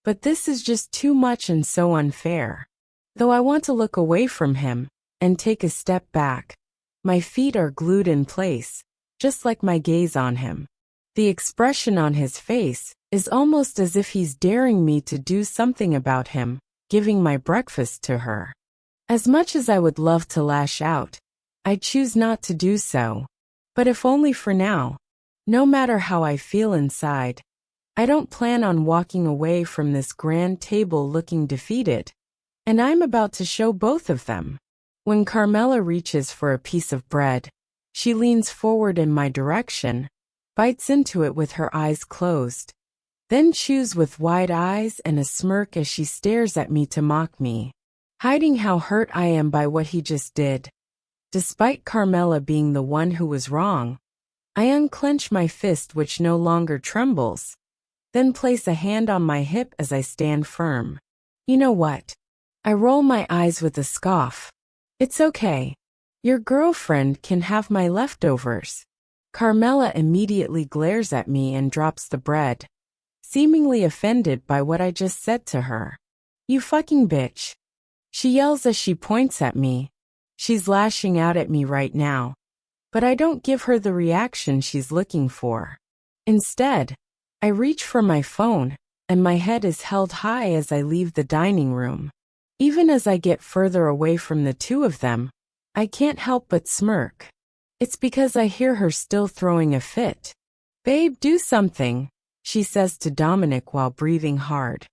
but this is just too much and so unfair. Though I want to look away from him and take a step back, my feet are glued in place, just like my gaze on him. The expression on his face is almost as if he's daring me to do something about him, giving my breakfast to her. As much as I would love to lash out, I choose not to do so. But if only for now. No matter how I feel inside, I don't plan on walking away from this grand table looking defeated, and I'm about to show both of them. When Carmela reaches for a piece of bread, she leans forward in my direction, bites into it with her eyes closed, then chews with wide eyes and a smirk as she stares at me to mock me, hiding how hurt I am by what he just did. Despite Carmela being the one who was wrong, I unclench my fist, which no longer trembles, then place a hand on my hip as I stand firm. You know what? I roll my eyes with a scoff. It's okay. Your girlfriend can have my leftovers. Carmela immediately glares at me and drops the bread, seemingly offended by what I just said to her. You fucking bitch. She yells as she points at me. She's lashing out at me right now. But I don't give her the reaction she's looking for. Instead, I reach for my phone, and my head is held high as I leave the dining room. Even as I get further away from the two of them, I can't help but smirk. It's because I hear her still throwing a fit. Babe, do something, she says to Dominic while breathing hard.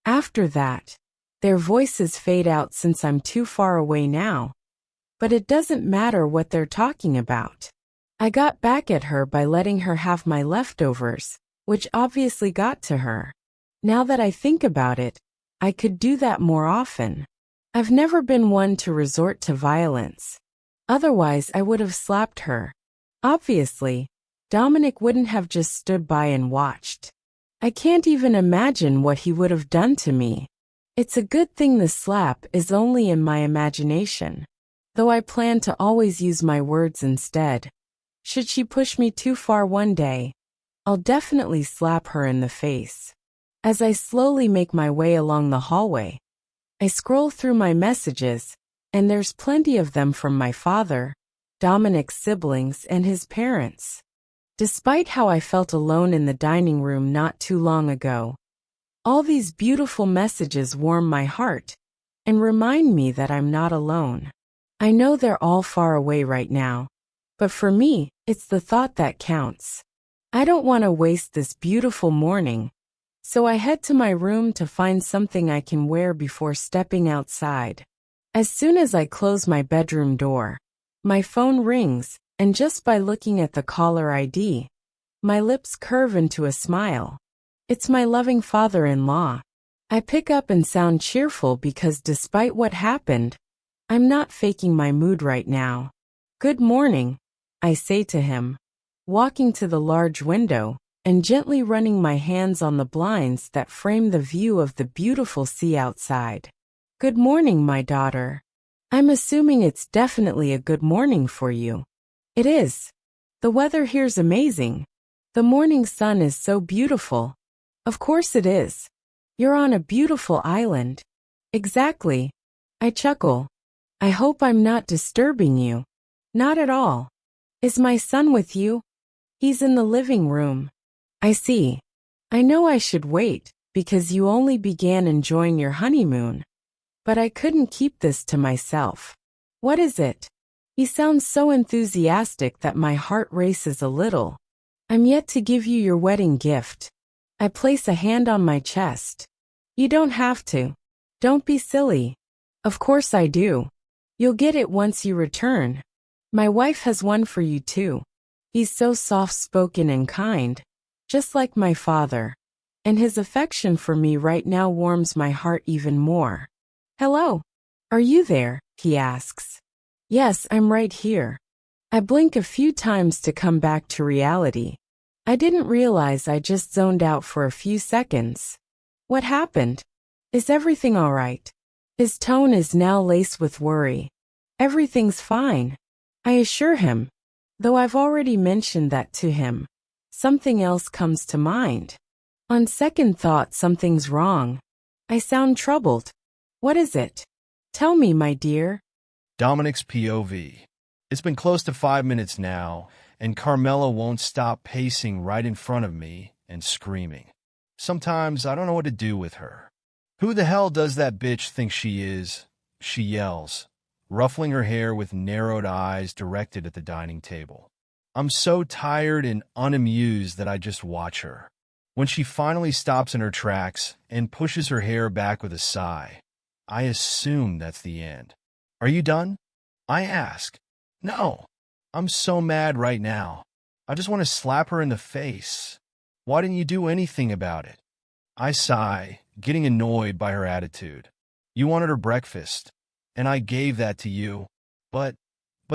After that, their voices fade out since I'm too far away now. But it doesn't matter what they're talking about. I got back at her by letting her have my leftovers, which obviously got to her. Now that I think about it, I could do that more often. I've never been one to resort to violence. Otherwise, I would have slapped her. Obviously, Dominic wouldn't have just stood by and watched. I can't even imagine what he would have done to me. It's a good thing the slap is only in my imagination, though I plan to always use my words instead. Should she push me too far one day, I'll definitely slap her in the face. As I slowly make my way along the hallway, I scroll through my messages, and there's plenty of them from my father, Dominic's siblings, and his parents. Despite how I felt alone in the dining room not too long ago, all these beautiful messages warm my heart and remind me that I'm not alone. I know they're all far away right now, but for me, it's the thought that counts. I don't want to waste this beautiful morning, so I head to my room to find something I can wear before stepping outside. As soon as I close my bedroom door, my phone rings, and just by looking at the caller ID, my lips curve into a smile. It's my loving father-in-law. I pick up and sound cheerful because despite what happened, I'm not faking my mood right now. Good morning, I say to him, walking to the large window and gently running my hands on the blinds that frame the view of the beautiful sea outside. Good morning, my daughter. I'm assuming it's definitely a good morning for you. It is. The weather here's amazing. The morning sun is so beautiful. Of course it is. You're on a beautiful island. Exactly. I chuckle. I hope I'm not disturbing you. Not at all. Is my son with you? He's in the living room. I see. I know I should wait, because you only began enjoying your honeymoon. But I couldn't keep this to myself. What is it? He sounds so enthusiastic that my heart races a little. I'm yet to give you your wedding gift. I place a hand on my chest. You don't have to. Don't be silly. Of course I do. You'll get it once you return. My wife has one for you too. He's so soft-spoken and kind, just like my father. And his affection for me right now warms my heart even more. Hello. Are you there? He asks. Yes, I'm right here. I blink a few times to come back to reality. I didn't realize I just zoned out for a few seconds. What happened? Is everything all right? His tone is now laced with worry. Everything's fine. I assure him. Though I've already mentioned that to him. Something else comes to mind. On second thought, something's wrong. I sound troubled. What is it? Tell me, my dear. Dominic's POV. It's been close to 5 minutes now, and Carmela won't stop pacing right in front of me and screaming. Sometimes I don't know what to do with her. Who the hell does that bitch think she is? She yells, ruffling her hair with narrowed eyes directed at the dining table. I'm so tired and unamused that I just watch her. When she finally stops in her tracks and pushes her hair back with a sigh, I assume that's the end. Are you done? I ask. No. I'm so mad right now. I just want to slap her in the face. Why didn't you do anything about it? I sigh, getting annoyed by her attitude. You wanted her breakfast, and I gave that to you. But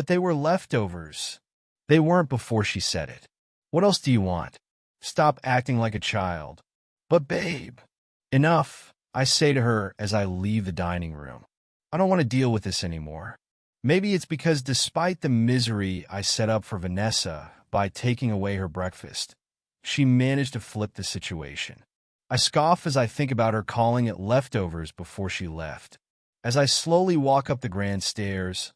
they were leftovers. They weren't before she said it. What else do you want? Stop acting like a child. But babe. Enough, I say to her as I leave the dining room. I don't want to deal with this anymore. Maybe it's because despite the misery I set up for Vanessa by taking away her breakfast, she managed to flip the situation. I scoff as I think about her calling it leftovers before she left. As I slowly walk up the grand stairs,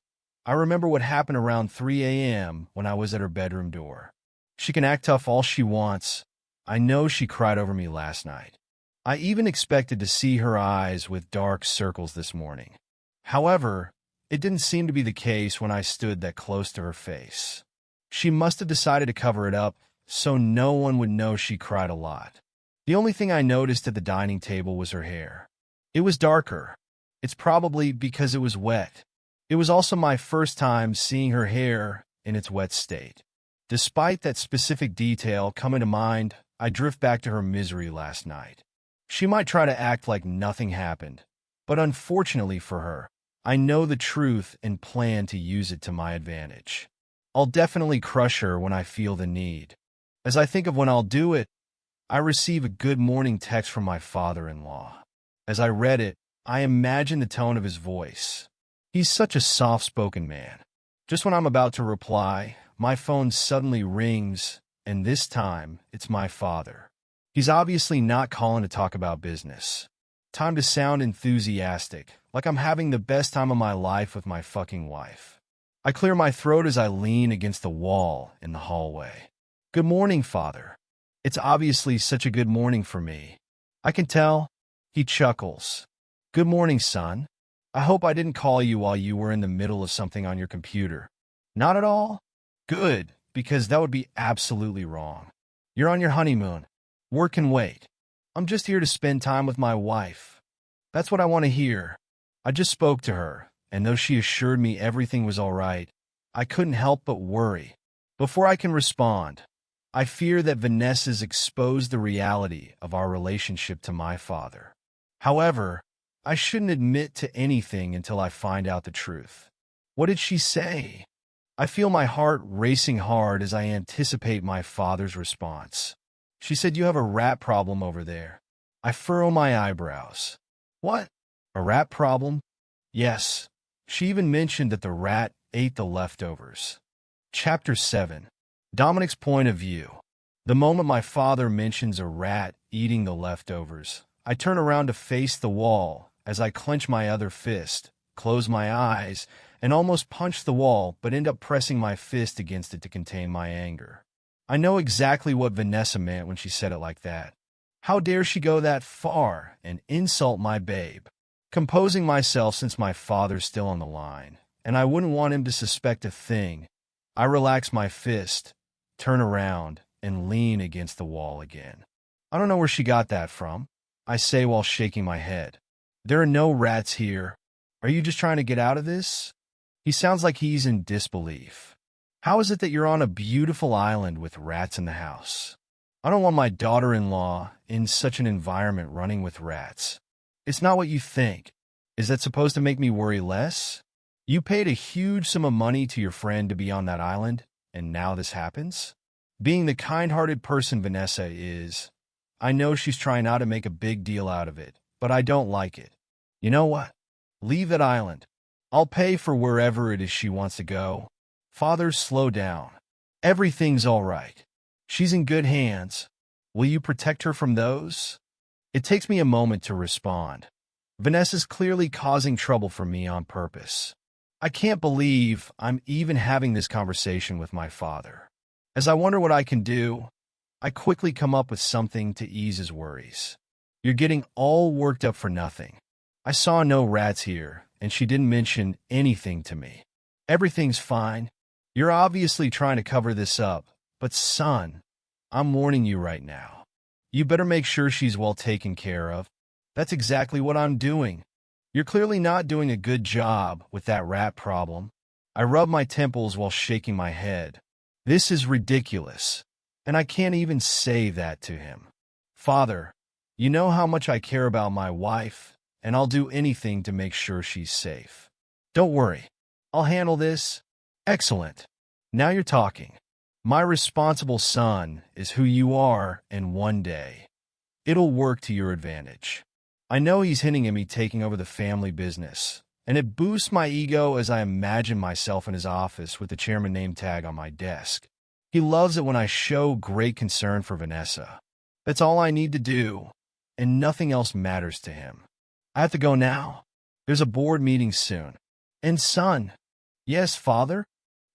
I remember what happened around 3 a.m. when I was at her bedroom door. She can act tough all she wants. I know she cried over me last night. I even expected to see her eyes with dark circles this morning. However, it didn't seem to be the case when I stood that close to her face. She must have decided to cover it up so no one would know she cried a lot. The only thing I noticed at the dining table was her hair. It was darker. It's probably because it was wet. It was also my first time seeing her hair in its wet state. Despite that specific detail coming to mind, I drift back to her misery last night. She might try to act like nothing happened, but unfortunately for her, I know the truth and plan to use it to my advantage. I'll definitely crush her when I feel the need. As I think of when I'll do it, I receive a good morning text from my father-in-law. As I read it, I imagine the tone of his voice. He's such a soft-spoken man. Just when I'm about to reply, my phone suddenly rings, and this time, it's my father. He's obviously not calling to talk about business. Time to sound enthusiastic, like I'm having the best time of my life with my fucking wife. I clear my throat as I lean against the wall in the hallway. Good morning, Father. It's obviously such a good morning for me. I can tell. He chuckles. Good morning, son. I hope I didn't call you while you were in the middle of something on your computer. Not at all? Good, because that would be absolutely wrong. You're on your honeymoon. Work can wait. I'm just here to spend time with my wife. That's what I want to hear. I just spoke to her, and though she assured me everything was all right, I couldn't help but worry. Before I can respond, I fear that Vanessa's exposed the reality of our relationship to my father. However, I shouldn't admit to anything until I find out the truth. What did she say? I feel my heart racing hard as I anticipate my father's response. She said, "You have a rat problem over there." I furrow my eyebrows. What? A rat problem? Yes. She even mentioned that the rat ate the leftovers. Chapter 7. Dominic's point of view. The moment my father mentions a rat eating the leftovers, I turn around to face the wall as I clench my other fist, close my eyes, and almost punch the wall, but end up pressing my fist against it to contain my anger. I know exactly what Vanessa meant when she said it like that. How dare she go that far and insult my babe? Composing myself since my father's still on the line, and I wouldn't want him to suspect a thing, I relax my fist, turn around, and lean against the wall again. I don't know where she got that from, I say while shaking my head. There are no rats here. Are you just trying to get out of this? He sounds like he's in disbelief. How is it that you're on a beautiful island with rats in the house? I don't want my daughter-in-law in such an environment running with rats. It's not what you think. Is that supposed to make me worry less? You paid a huge sum of money to your friend to be on that island, and now this happens? Being the kind-hearted person Vanessa is, I know she's trying not to make a big deal out of it, but I don't like it. You know what? Leave that island. I'll pay for wherever it is she wants to go. Father, slow down. Everything's all right. She's in good hands. Will you protect her from those? It takes me a moment to respond. Vanessa's clearly causing trouble for me on purpose. I can't believe I'm even having this conversation with my father. As I wonder what I can do, I quickly come up with something to ease his worries. You're getting all worked up for nothing. I saw no rats here, and she didn't mention anything to me. Everything's fine. You're obviously trying to cover this up, but son, I'm warning you right now. You better make sure she's well taken care of. That's exactly what I'm doing. You're clearly not doing a good job with that rat problem. I rub my temples while shaking my head. This is ridiculous, and I can't even say that to him. Father, you know how much I care about my wife, and I'll do anything to make sure she's safe. Don't worry. I'll handle this. Excellent. Now you're talking. My responsible son is who you are, and one day, it'll work to your advantage. I know he's hinting at me taking over the family business, and it boosts my ego as I imagine myself in his office with the chairman name tag on my desk. He loves it when I show great concern for Vanessa. That's all I need to do, and nothing else matters to him. I have to go now. There's a board meeting soon. And son, yes, father,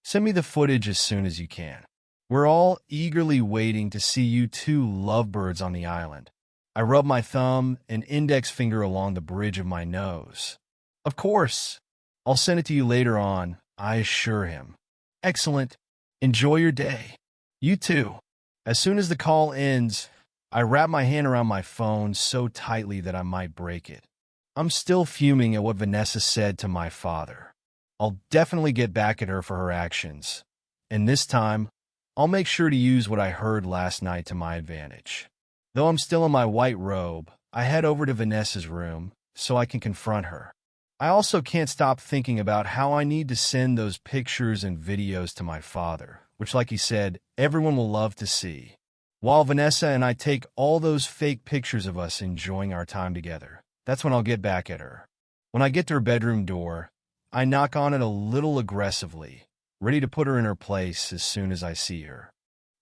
send me the footage as soon as you can. We're all eagerly waiting to see you two lovebirds on the island. I rub my thumb and index finger along the bridge of my nose. Of course. I'll send it to you later on, I assure him. Excellent. Enjoy your day. You too. As soon as the call ends, I wrap my hand around my phone so tightly that I might break it. I'm still fuming at what Vanessa said to my father. I'll definitely get back at her for her actions. And this time, I'll make sure to use what I heard last night to my advantage. Though I'm still in my white robe, I head over to Vanessa's room so I can confront her. I also can't stop thinking about how I need to send those pictures and videos to my father, which, like he said, everyone will love to see. While Vanessa and I take all those fake pictures of us enjoying our time together, that's when I'll get back at her. When I get to her bedroom door, I knock on it a little aggressively, ready to put her in her place as soon as I see her.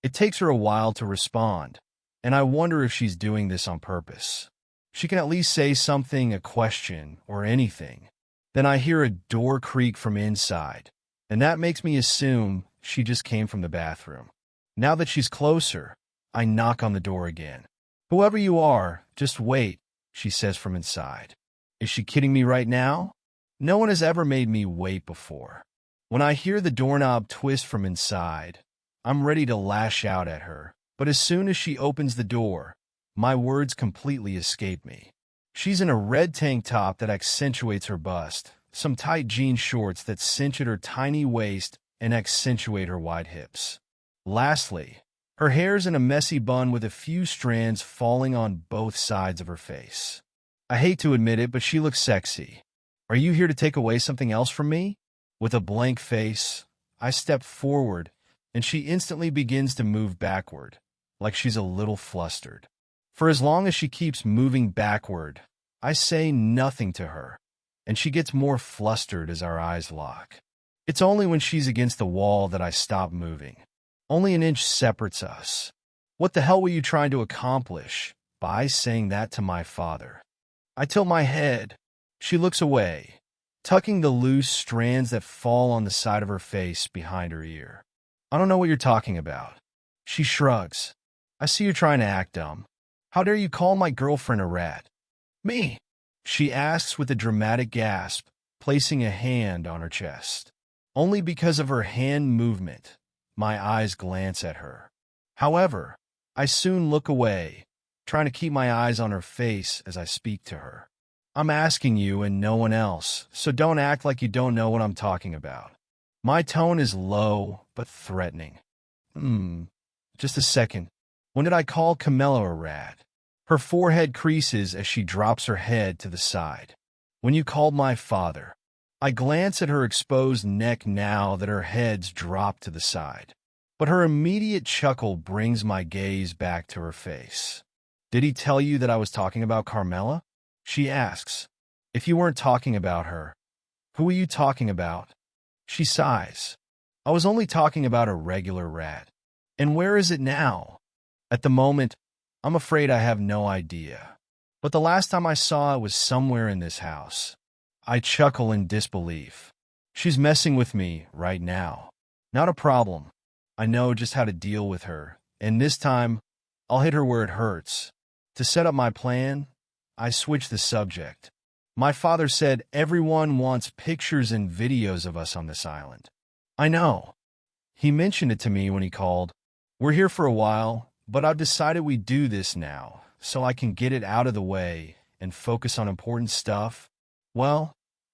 It takes her a while to respond, and I wonder if she's doing this on purpose. She can at least say something, a question, or anything. Then I hear a door creak from inside, and that makes me assume she just came from the bathroom. Now that she's closer, I knock on the door again. Whoever you are, just wait, she says from inside. Is she kidding me right now? No one has ever made me wait before. When I hear the doorknob twist from inside, I'm ready to lash out at her, but as soon as she opens the door, my words completely escape me. She's in a red tank top that accentuates her bust, some tight jean shorts that cinch at her tiny waist and accentuate her wide hips. Lastly, her hair's in a messy bun with a few strands falling on both sides of her face. I hate to admit it, but she looks sexy. Are you here to take away something else from me? With a blank face, I step forward, and she instantly begins to move backward, like she's a little flustered. For as long as she keeps moving backward, I say nothing to her, and she gets more flustered as our eyes lock. It's only when she's against the wall that I stop moving. Only an inch separates us. What the hell were you trying to accomplish by saying that to my father? I tilt my head. She looks away, tucking the loose strands that fall on the side of her face behind her ear. I don't know what you're talking about. She shrugs. I see you're trying to act dumb. How dare you call my girlfriend a rat? Me? She asks with a dramatic gasp, placing a hand on her chest. Only because of her hand movement, my eyes glance at her. However, I soon look away, trying to keep my eyes on her face as I speak to her. I'm asking you and no one else, so don't act like you don't know what I'm talking about. My tone is low but threatening. Just a second. When did I call Carmela a rat? Her forehead creases as she drops her head to the side. When you called my father. I glance at her exposed neck now that her head's dropped to the side. But her immediate chuckle brings my gaze back to her face. Did he tell you that I was talking about Carmela? She asks. If you weren't talking about her, who were you talking about? She sighs. I was only talking about a regular rat. And where is it now? At the moment, I'm afraid I have no idea. But the last time I saw it was somewhere in this house. I chuckle in disbelief. She's messing with me right now. Not a problem. I know just how to deal with her, and this time, I'll hit her where it hurts. To set up my plan, I switch the subject. My father said everyone wants pictures and videos of us on this island. I know. He mentioned it to me when he called. We're here for a while, but I've decided we do this now, so I can get it out of the way and focus on important stuff. Well,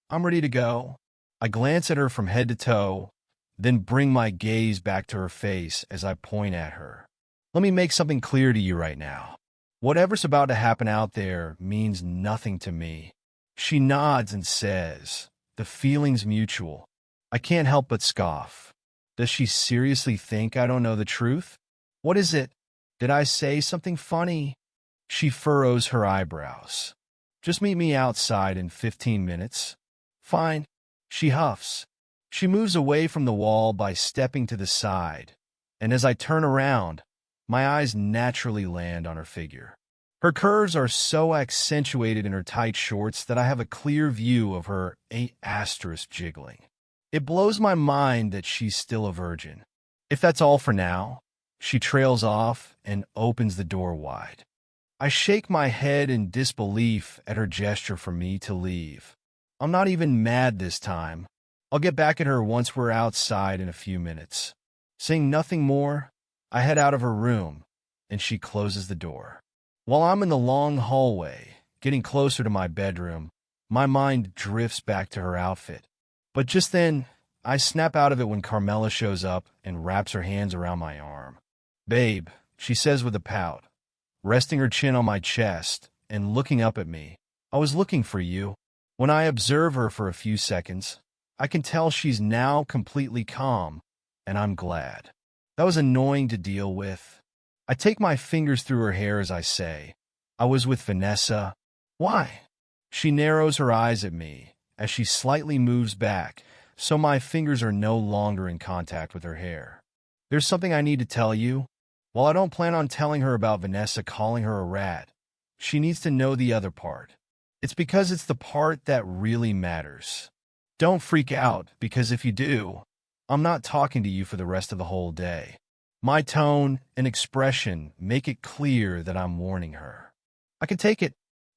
I'm ready to go. I glance at her from head to toe, then bring my gaze back to her face as I point at her. Let me make something clear to you right now. Whatever's about to happen out there means nothing to me. She nods and says, the feeling's mutual. I can't help but scoff. Does she seriously think I don't know the truth? What is it? Did I say something funny? She furrows her eyebrows. Just meet me outside in 15 minutes. Fine. She huffs. She moves away from the wall by stepping to the side, and as I turn around, my eyes naturally land on her figure. Her curves are so accentuated in her tight shorts that I have a clear view of her ** jiggling. It blows my mind that she's still a virgin. If that's all for now, she trails off and opens the door wide. I shake my head in disbelief at her gesture for me to leave. I'm not even mad this time. I'll get back at her once we're outside in a few minutes. Saying nothing more, I head out of her room, and she closes the door. While I'm in the long hallway, getting closer to my bedroom, my mind drifts back to her outfit. But just then, I snap out of it when Carmela shows up and wraps her hands around my arm. Babe, she says with a pout, resting her chin on my chest and looking up at me. I was looking for you. When I observe her for a few seconds, I can tell she's now completely calm, and I'm glad. That was annoying to deal with. I take my fingers through her hair as I say, I was with Vanessa. Why? She narrows her eyes at me as she slightly moves back, so my fingers are no longer in contact with her hair. There's something I need to tell you. While I don't plan on telling her about Vanessa calling her a rat, she needs to know the other part. It's because it's the part that really matters. Don't freak out, because if you do, I'm not talking to you for the rest of the whole day. My tone and expression make it clear that I'm warning her. I can take it.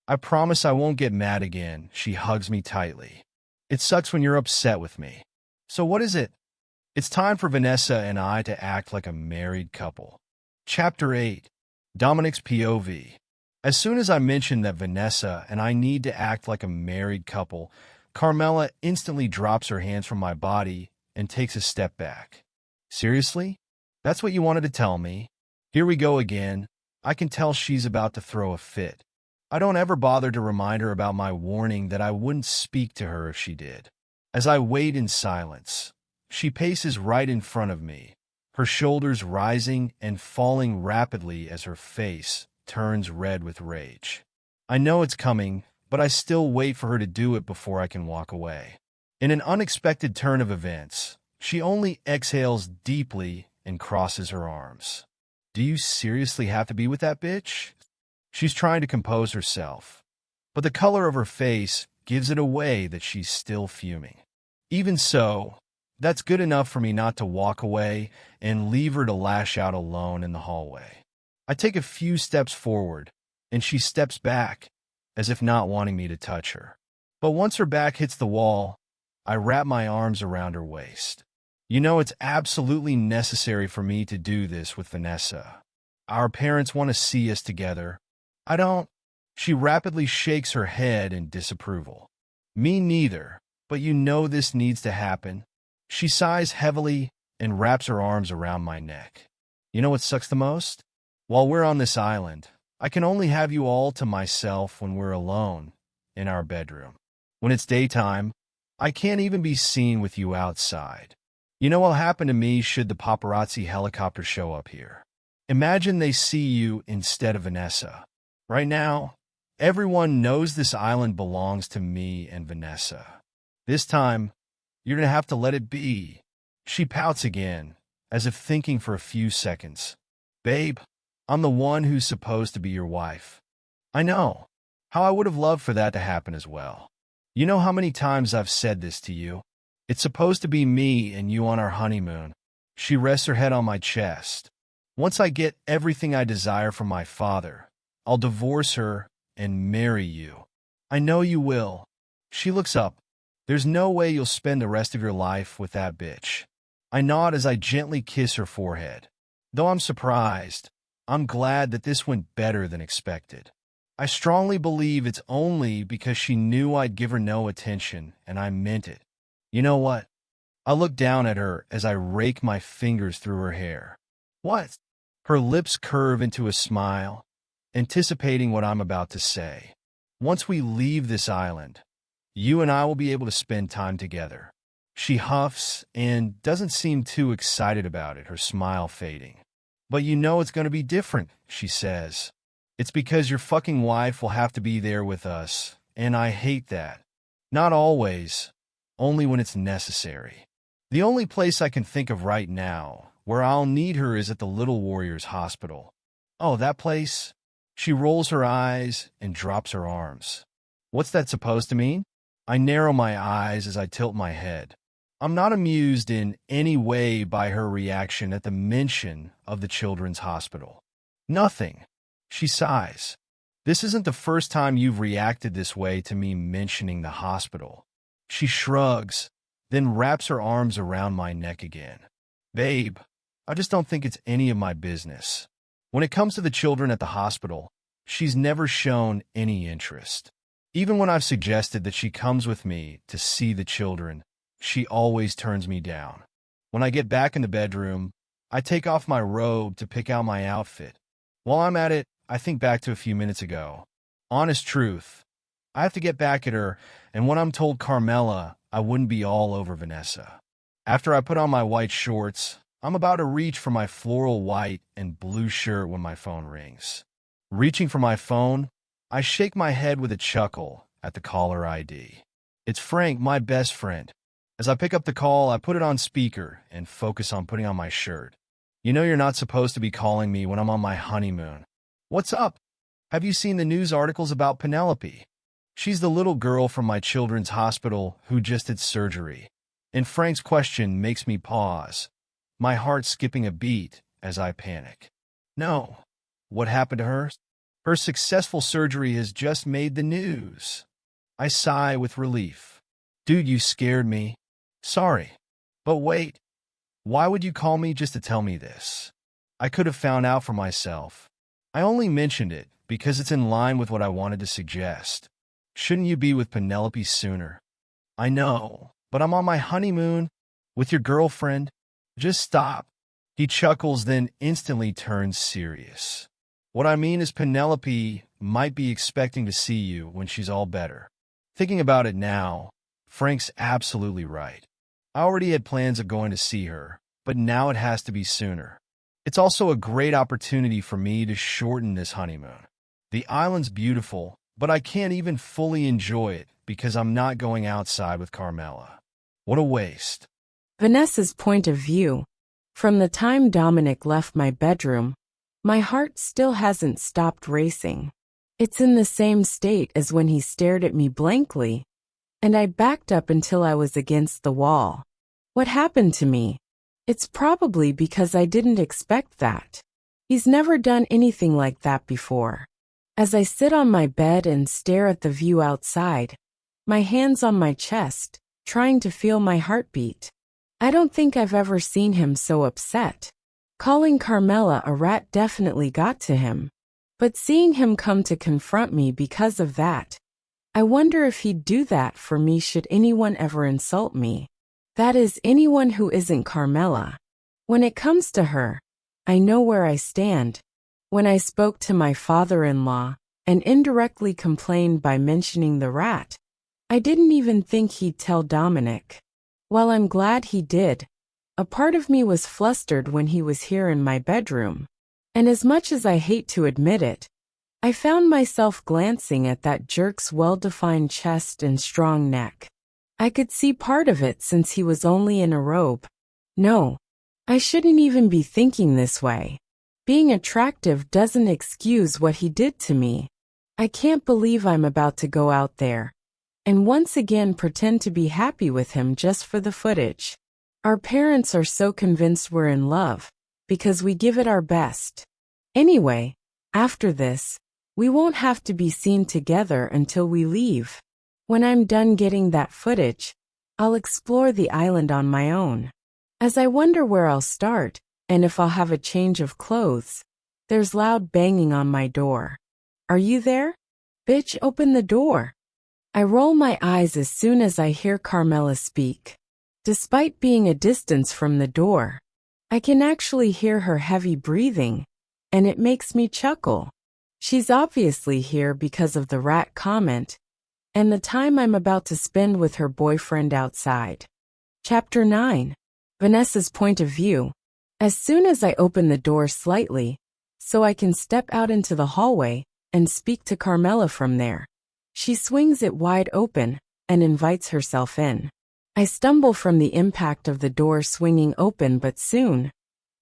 I promise I won't get mad again. She hugs me tightly. It sucks when you're upset with me. So what is it? It's time for Vanessa and I to act like a married couple. Chapter 8. Dominic's POV. As soon as I mention that Vanessa and I need to act like a married couple, Carmela instantly drops her hands from my body and takes a step back. Seriously? That's what you wanted to tell me? Here we go again. I can tell she's about to throw a fit. I don't ever bother to remind her about my warning that I wouldn't speak to her if she did. As I wait in silence, she paces right in front of me, her shoulders rising and falling rapidly as her face turns red with rage. I know it's coming, but I still wait for her to do it before I can walk away. In an unexpected turn of events, she only exhales deeply and crosses her arms. Do you seriously have to be with that bitch? She's trying to compose herself, but the color of her face gives it away that she's still fuming. Even so, that's good enough for me not to walk away and leave her to lash out alone in the hallway. I take a few steps forward, and she steps back, as if not wanting me to touch her. But once her back hits the wall, I wrap my arms around her waist. You know, it's absolutely necessary for me to do this with Vanessa. Our parents want to see us together. I don't. She rapidly shakes her head in disapproval. Me neither, but you know this needs to happen. She sighs heavily and wraps her arms around my neck. You know what sucks the most? While we're on this island, I can only have you all to myself when we're alone in our bedroom. When it's daytime, I can't even be seen with you outside. You know what'll happen to me should the paparazzi helicopter show up here? Imagine they see you instead of Vanessa. Right now, everyone knows this island belongs to me and Vanessa. This time, you're going to have to let it be. She pouts again, as if thinking for a few seconds. Babe, I'm the one who's supposed to be your wife. I know. How I would have loved for that to happen as well. You know how many times I've said this to you? It's supposed to be me and you on our honeymoon. She rests her head on my chest. Once I get everything I desire from my father, I'll divorce her and marry you. I know you will. She looks up. There's no way you'll spend the rest of your life with that bitch. I nod as I gently kiss her forehead. Though I'm surprised, I'm glad that this went better than expected. I strongly believe it's only because she knew I'd give her no attention, and I meant it. You know what? I look down at her as I rake my fingers through her hair. What? Her lips curve into a smile, anticipating what I'm about to say. Once we leave this island, you and I will be able to spend time together. She huffs and doesn't seem too excited about it, her smile fading. But you know it's going to be different, she says. It's because your fucking wife will have to be there with us, and I hate that. Not always, only when it's necessary. The only place I can think of right now where I'll need her is at the Little Warriors Hospital. Oh, that place? She rolls her eyes and drops her arms. What's that supposed to mean? I narrow my eyes as I tilt my head. I'm not amused in any way by her reaction at the mention of the children's hospital. Nothing. She sighs. This isn't the first time you've reacted this way to me mentioning the hospital. She shrugs, then wraps her arms around my neck again. Babe, I just don't think it's any of my business. When it comes to the children at the hospital, she's never shown any interest. Even when I've suggested that she comes with me to see the children, she always turns me down. When I get back in the bedroom, I take off my robe to pick out my outfit. While I'm at it, I think back to a few minutes ago. Honest truth, I have to get back at her, and when I'm told Carmela, I wouldn't be all over Vanessa. After I put on my white shorts, I'm about to reach for my floral white and blue shirt when my phone rings. Reaching for my phone, I shake my head with a chuckle at the caller ID. It's Frank, my best friend. As I pick up the call, I put it on speaker and focus on putting on my shirt. You know you're not supposed to be calling me when I'm on my honeymoon. What's up? Have you seen the news articles about Penelope? She's the little girl from my children's hospital who just had surgery. And Frank's question makes me pause, my heart skipping a beat as I panic. No. What happened to her? Her successful surgery has just made the news. I sigh with relief. Dude, you scared me. Sorry. But wait. Why would you call me just to tell me this? I could have found out for myself. I only mentioned it because it's in line with what I wanted to suggest. Shouldn't you be with Penelope sooner? I know, but I'm on my honeymoon with your girlfriend. Just stop. He chuckles, then instantly turns serious. What I mean is Penelope might be expecting to see you when she's all better. Thinking about it now, Frank's absolutely right. I already had plans of going to see her, but now it has to be sooner. It's also a great opportunity for me to shorten this honeymoon. The island's beautiful, but I can't even fully enjoy it because I'm not going outside with Carmela. What a waste. Vanessa's point of view. From the time Dominic left my bedroom, My heart still hasn't stopped racing. It's in the same state as when he stared at me blankly, and I backed up until I was against the wall. What happened to me? It's probably because I didn't expect that. He's never done anything like that before. As I sit on my bed and stare at the view outside, my hands on my chest, trying to feel my heartbeat, I don't think I've ever seen him so upset. Calling Carmela a rat definitely got to him, but seeing him come to confront me because of that, I wonder if he'd do that for me should anyone ever insult me. That is, anyone who isn't Carmela. When it comes to her, I know where I stand. When I spoke to my father-in-law and indirectly complained by mentioning the rat, I didn't even think he'd tell Dominic. While I'm glad he did, a part of me was flustered when he was here in my bedroom. And as much as I hate to admit it, I found myself glancing at that jerk's well-defined chest and strong neck. I could see part of it since he was only in a robe. No, I shouldn't even be thinking this way. Being attractive doesn't excuse what he did to me. I can't believe I'm about to go out there and once again pretend to be happy with him just for the footage. Our parents are so convinced we're in love because we give it our best. Anyway, after this, we won't have to be seen together until we leave. When I'm done getting that footage, I'll explore the island on my own. As I wonder where I'll start, and if I'll have a change of clothes, there's loud banging on my door. Are you there? Bitch, open the door. I roll my eyes as soon as I hear Carmela speak. Despite being a distance from the door, I can actually hear her heavy breathing, and it makes me chuckle. She's obviously here because of the rat comment and the time I'm about to spend with her boyfriend outside. Chapter 9. Vanessa's point of view. As soon as I open the door slightly, so I can step out into the hallway and speak to Carmela from there, she swings it wide open and invites herself in. I stumble from the impact of the door swinging open but soon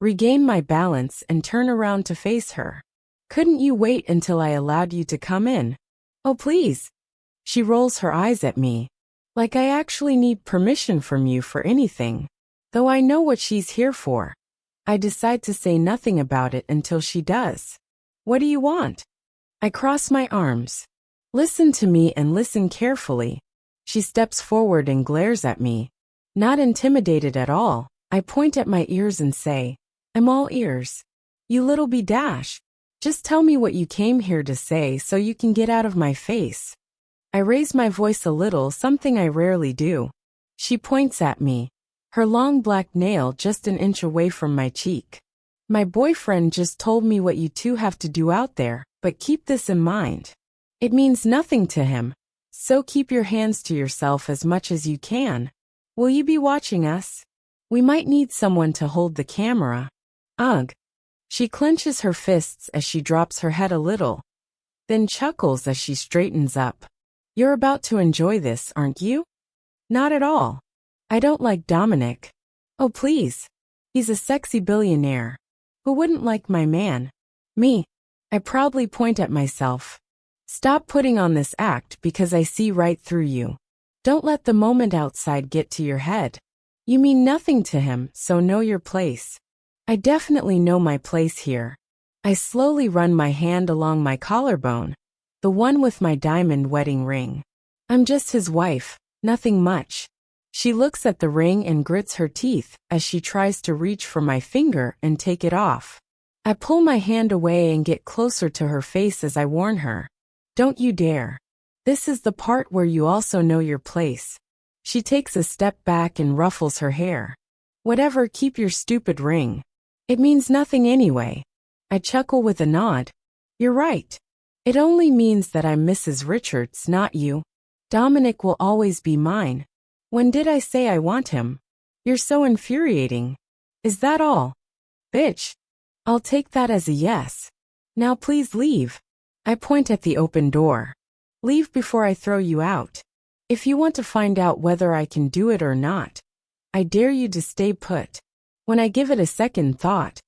regain my balance and turn around to face her. Couldn't you wait until I allowed you to come in? Oh please. She rolls her eyes at me, like I actually need permission from you for anything. Though I know what she's here for, I decide to say nothing about it until she does. What do you want? I cross my arms. Listen to me and listen carefully. She steps forward and glares at me. Not intimidated at all, I point at my ears and say, I'm all ears. You little b-dash. Just tell me what you came here to say so you can get out of my face. I raise my voice a little, something I rarely do. She points at me, her long black nail just an inch away from my cheek. My boyfriend just told me what you two have to do out there, but keep this in mind. It means nothing to him, so keep your hands to yourself as much as you can. Will you be watching us? We might need someone to hold the camera. Ugh. She clenches her fists as she drops her head a little, then chuckles as she straightens up. You're about to enjoy this, aren't you? Not at all. I don't like Dominic. Oh please. He's a sexy billionaire. Who wouldn't like my man? Me. I proudly point at myself. Stop putting on this act because I see right through you. Don't let the moment outside get to your head. You mean nothing to him, so know your place. I definitely know my place here. I slowly run my hand along my collarbone, the one with my diamond wedding ring. I'm just his wife, nothing much. She looks at the ring and grits her teeth as she tries to reach for my finger and take it off. I pull my hand away and get closer to her face as I warn her. Don't you dare. This is the part where you also know your place. She takes a step back and ruffles her hair. Whatever, keep your stupid ring. It means nothing anyway. I chuckle with a nod. You're right. It only means that I'm Mrs. Richards, not you. Dominic will always be mine. When did I say I want him? You're so infuriating. Is that all? Bitch. I'll take that as a yes. Now please leave. I point at the open door. Leave before I throw you out. If you want to find out whether I can do it or not, I dare you to stay put. When I give it a second thought,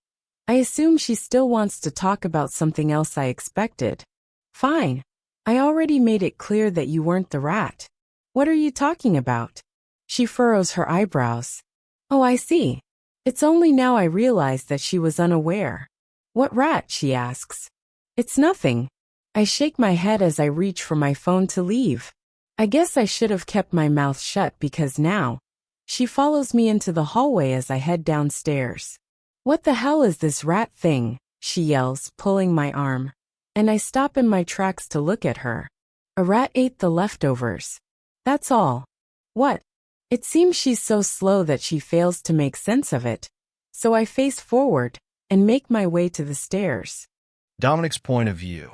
I assume she still wants to talk about something else I expected. Fine. I already made it clear that you weren't the rat. What are you talking about? She furrows her eyebrows. Oh, I see. It's only now I realize that she was unaware. What rat? She asks. It's nothing. I shake my head as I reach for my phone to leave. I guess I should have kept my mouth shut because now. She follows me into the hallway as I head downstairs. What the hell is this rat thing? She yells, pulling my arm. And I stop in my tracks to look at her. A rat ate the leftovers. That's all. What? It seems she's so slow that she fails to make sense of it. So I face forward and make my way to the stairs. Dominic's point of view.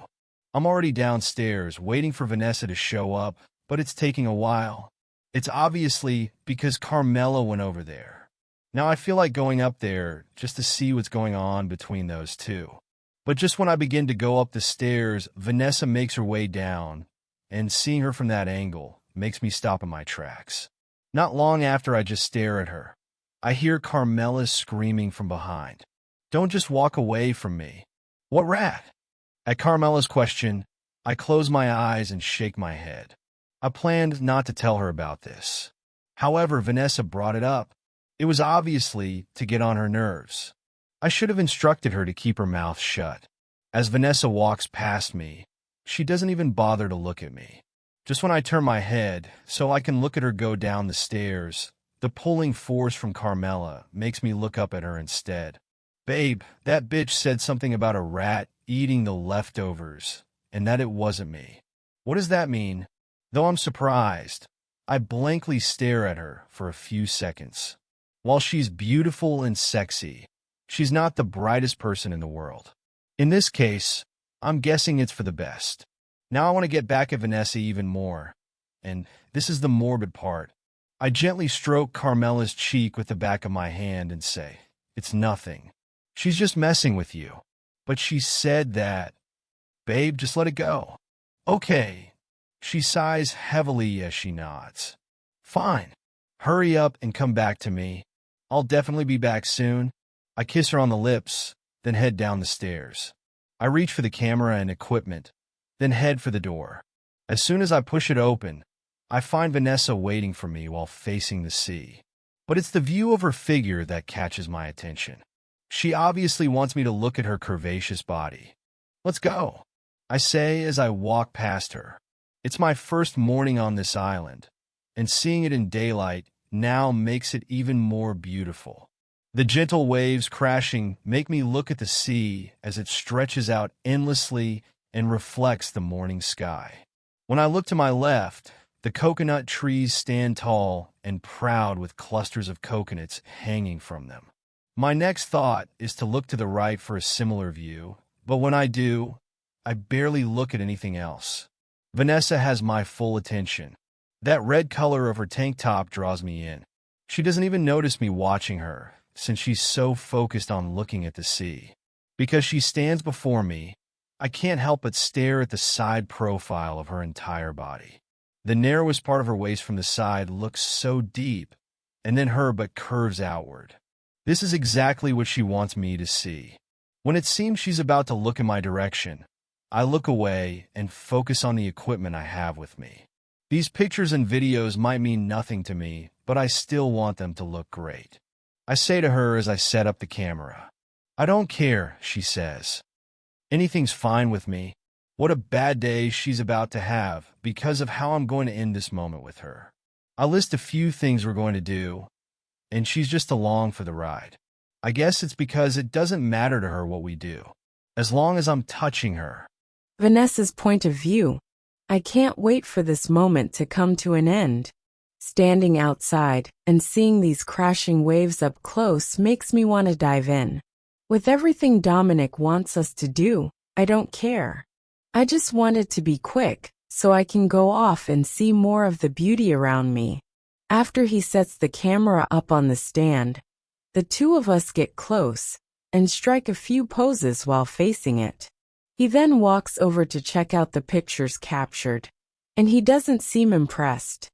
I'm already downstairs waiting for Vanessa to show up, but it's taking a while. It's obviously because Carmela went over there. Now I feel like going up there just to see what's going on between those two. But just when I begin to go up the stairs, Vanessa makes her way down, and seeing her from that angle makes me stop in my tracks. Not long after I just stare at her, I hear Carmela screaming from behind. Don't just walk away from me. What rat? At Carmela's question, I close my eyes and shake my head. I planned not to tell her about this. However, Vanessa brought it up. It was obviously to get on her nerves. I should have instructed her to keep her mouth shut. As Vanessa walks past me, she doesn't even bother to look at me. Just when I turn my head so I can look at her go down the stairs, the pulling force from Carmela makes me look up at her instead. Babe, that bitch said something about a rat eating the leftovers, and that it wasn't me. What does that mean? Though I'm surprised, I blankly stare at her for a few seconds. While she's beautiful and sexy, she's not the brightest person in the world. In this case, I'm guessing it's for the best. Now I want to get back at Vanessa even more. And this is the morbid part. I gently stroke Carmela's cheek with the back of my hand and say, it's nothing. She's just messing with you. But she said that. Babe, just let it go. Okay. She sighs heavily as she nods. Fine. Hurry up and come back to me. I'll definitely be back soon. I kiss her on the lips, then head down the stairs. I reach for the camera and equipment, then head for the door. As soon as I push it open, I find Vanessa waiting for me while facing the sea. But it's the view of her figure that catches my attention. She obviously wants me to look at her curvaceous body. Let's go, I say as I walk past her. It's my first morning on this island, and seeing it in daylight now makes it even more beautiful. The gentle waves crashing make me look at the sea as it stretches out endlessly and reflects the morning sky. When I look to my left, the coconut trees stand tall and proud with clusters of coconuts hanging from them. My next thought is to look to the right for a similar view, but when I do, I barely look at anything else. Vanessa has my full attention. That red color of her tank top draws me in. She doesn't even notice me watching her, since she's so focused on looking at the sea. Because she stands before me, I can't help but stare at the side profile of her entire body. The narrowest part of her waist from the side looks so deep, and then her but curves outward. This is exactly what she wants me to see. When it seems she's about to look in my direction, I look away and focus on the equipment I have with me. These pictures and videos might mean nothing to me, but I still want them to look great. I say to her as I set up the camera. I don't care, she says. Anything's fine with me. What a bad day she's about to have because of how I'm going to end this moment with her. I list a few things we're going to do, and she's just along for the ride. I guess it's because it doesn't matter to her what we do, as long as I'm touching her. Vanessa's point of view. I can't wait for this moment to come to an end. Standing outside and seeing these crashing waves up close makes me want to dive in. With everything Dominic wants us to do, I don't care. I just want it to be quick, so I can go off and see more of the beauty around me. After he sets the camera up on the stand, the two of us get close and strike a few poses while facing it. He then walks over to check out the pictures captured, and he doesn't seem impressed.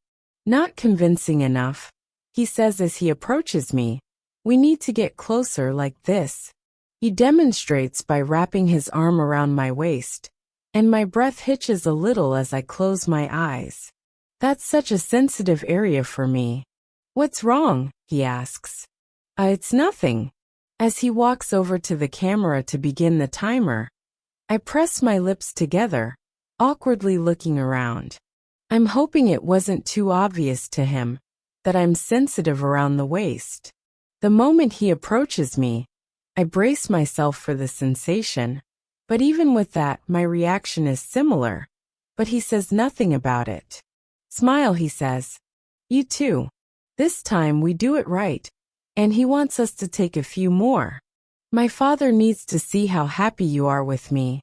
Not convincing enough, he says as he approaches me, "We need to get closer like this." He demonstrates by wrapping his arm around my waist, and my breath hitches a little as I close my eyes. That's such a sensitive area for me. What's wrong? He asks. It's nothing. As he walks over to the camera to begin the timer, I press my lips together, awkwardly looking around. I'm hoping it wasn't too obvious to him that I'm sensitive around the waist. The moment he approaches me, I brace myself for the sensation, but even with that, my reaction is similar. But he says nothing about it. Smile, he says. You too. This time we do it right, and he wants us to take a few more. My father needs to see how happy you are with me.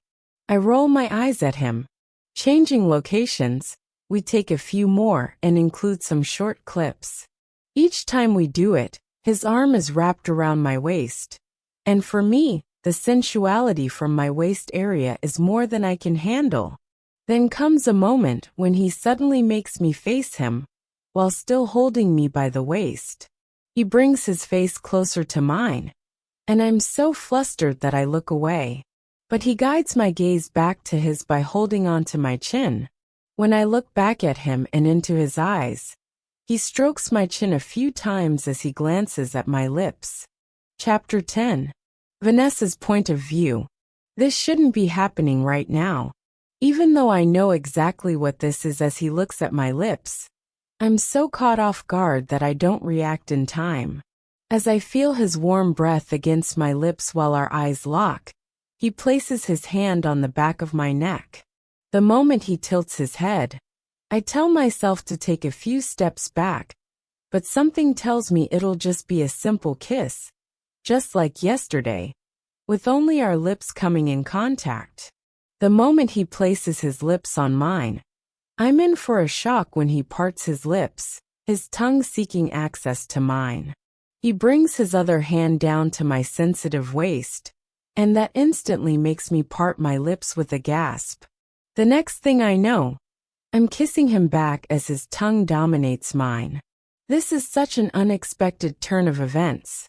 I roll my eyes at him. Changing locations, we take a few more and include some short clips. Each time we do it, his arm is wrapped around my waist. And for me, the sensuality from my waist area is more than I can handle. Then comes a moment when he suddenly makes me face him, while still holding me by the waist. He brings his face closer to mine, and I'm so flustered that I look away. But he guides my gaze back to his by holding onto my chin. When I look back at him and into his eyes, he strokes my chin a few times as he glances at my lips. Chapter 10. Vanessa's point of view. This shouldn't be happening right now. Even though I know exactly what this is as he looks at my lips, I'm so caught off guard that I don't react in time. As I feel his warm breath against my lips while our eyes lock, he places his hand on the back of my neck. The moment he tilts his head, I tell myself to take a few steps back, but something tells me it'll just be a simple kiss, just like yesterday, with only our lips coming in contact. The moment he places his lips on mine, I'm in for a shock when he parts his lips, his tongue seeking access to mine. He brings his other hand down to my sensitive waist, and that instantly makes me part my lips with a gasp. The next thing I know, I'm kissing him back as his tongue dominates mine. This is such an unexpected turn of events.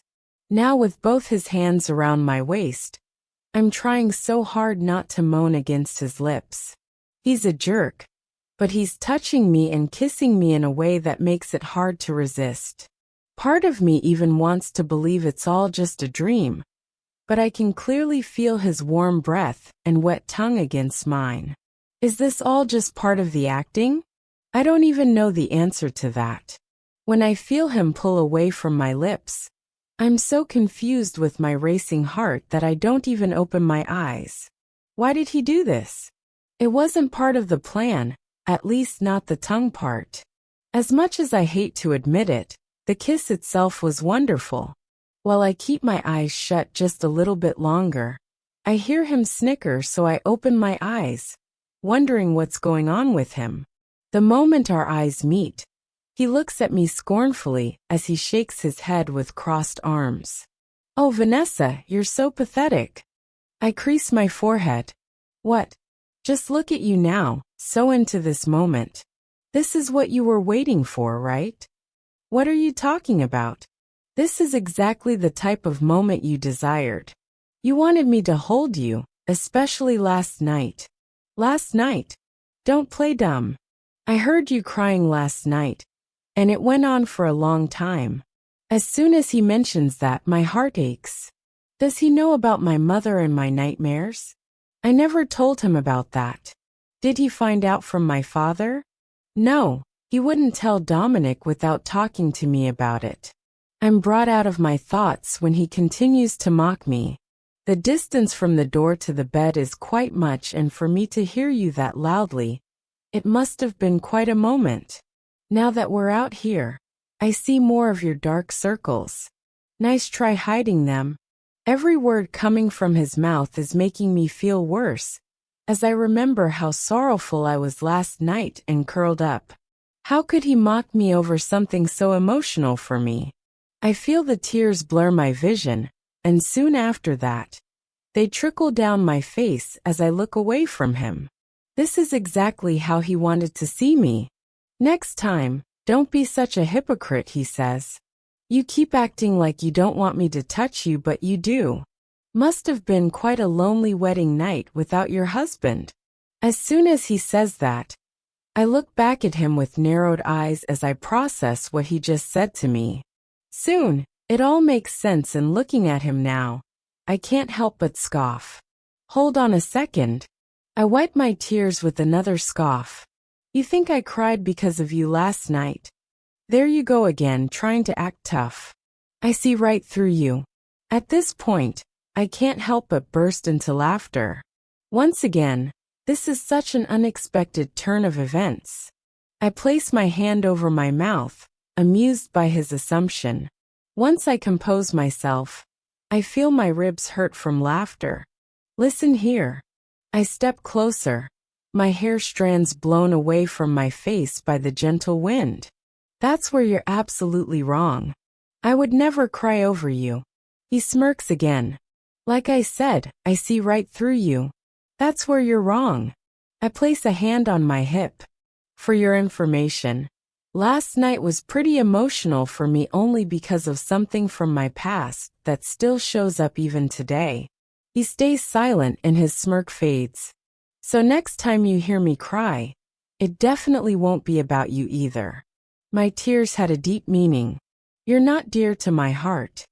Now with both his hands around my waist, I'm trying so hard not to moan against his lips. He's a jerk, but he's touching me and kissing me in a way that makes it hard to resist. Part of me even wants to believe it's all just a dream, but I can clearly feel his warm breath and wet tongue against mine. Is this all just part of the acting? I don't even know the answer to that. When I feel him pull away from my lips, I'm so confused with my racing heart that I don't even open my eyes. Why did he do this? It wasn't part of the plan, at least not the tongue part. As much as I hate to admit it, the kiss itself was wonderful. While I keep my eyes shut just a little bit longer, I hear him snicker, so I open my eyes, wondering what's going on with him. The moment our eyes meet, he looks at me scornfully as he shakes his head with crossed arms. Oh, Vanessa, you're so pathetic. I crease my forehead. What? Just look at you now, so into this moment. This is what you were waiting for, right? What are you talking about? This is exactly the type of moment you desired. You wanted me to hold you, especially last night. Last night? Don't play dumb. I heard you crying last night, and it went on for a long time. As soon as he mentions that, my heart aches. Does he know about my mother and my nightmares? I never told him about that. Did he find out from my father? No, he wouldn't tell Dominic without talking to me about it. I'm brought out of my thoughts when he continues to mock me. The distance from the door to the bed is quite much, and for me to hear you that loudly, it must have been quite a moment. Now that we're out here, I see more of your dark circles. Nice try hiding them. Every word coming from his mouth is making me feel worse, as I remember how sorrowful I was last night and curled up. How could he mock me over something so emotional for me? I feel the tears blur my vision, and soon after that, they trickle down my face as I look away from him. This is exactly how he wanted to see me. Next time, don't be such a hypocrite, he says. You keep acting like you don't want me to touch you, but you do. Must have been quite a lonely wedding night without your husband. As soon as he says that, I look back at him with narrowed eyes as I process what he just said to me. Soon, it all makes sense, and looking at him now, I can't help but scoff. Hold on a second. I wipe my tears with another scoff. You think I cried because of you last night? There you go again, trying to act tough. I see right through you. At this point, I can't help but burst into laughter. Once again, this is such an unexpected turn of events. I place my hand over my mouth, amused by his assumption. Once I compose myself, I feel my ribs hurt from laughter. Listen here. I step closer, my hair strands blown away from my face by the gentle wind. That's where you're absolutely wrong. I would never cry over you. He smirks again. Like I said, I see right through you. That's where you're wrong. I place a hand on my hip. For your information, last night was pretty emotional for me only because of something from my past that still shows up even today. He stays silent and his smirk fades. So next time you hear me cry, it definitely won't be about you either. My tears had a deep meaning. You're not dear to my heart.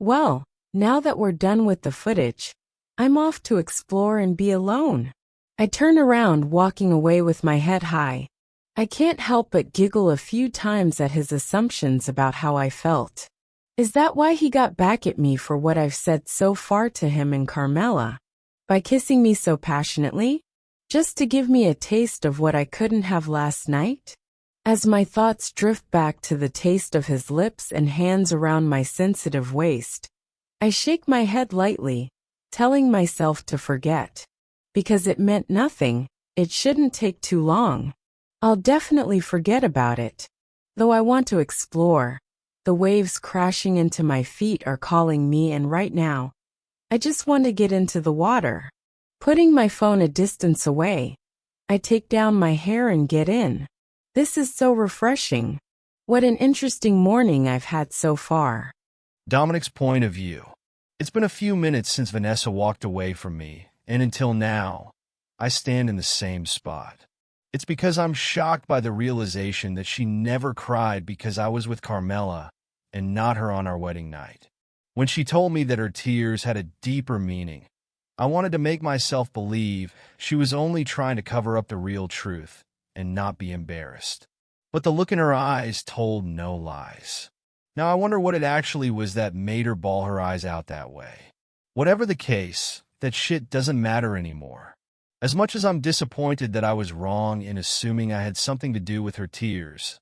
Well, now that we're done with the footage, I'm off to explore and be alone. I turn around, walking away with my head high. I can't help but giggle a few times at his assumptions about how I felt. Is that why he got back at me for what I've said so far to him and Carmela? By kissing me so passionately? Just to give me a taste of what I couldn't have last night? As my thoughts drift back to the taste of his lips and hands around my sensitive waist, I shake my head lightly, telling myself to forget. Because it meant nothing, it shouldn't take too long. I'll definitely forget about it. Though I want to explore. The waves crashing into my feet are calling me, and right now, I just want to get into the water. Putting my phone a distance away, I take down my hair and get in. This is so refreshing. What an interesting morning I've had so far. Dominic's point of view. It's been a few minutes since Vanessa walked away from me, and until now, I stand in the same spot. It's because I'm shocked by the realization that she never cried because I was with Carmela and not her on our wedding night. When she told me that her tears had a deeper meaning, I wanted to make myself believe she was only trying to cover up the real truth and not be embarrassed. But the look in her eyes told no lies. Now I wonder what it actually was that made her bawl her eyes out that way. Whatever the case, that shit doesn't matter anymore. As much as I'm disappointed that I was wrong in assuming I had something to do with her tears,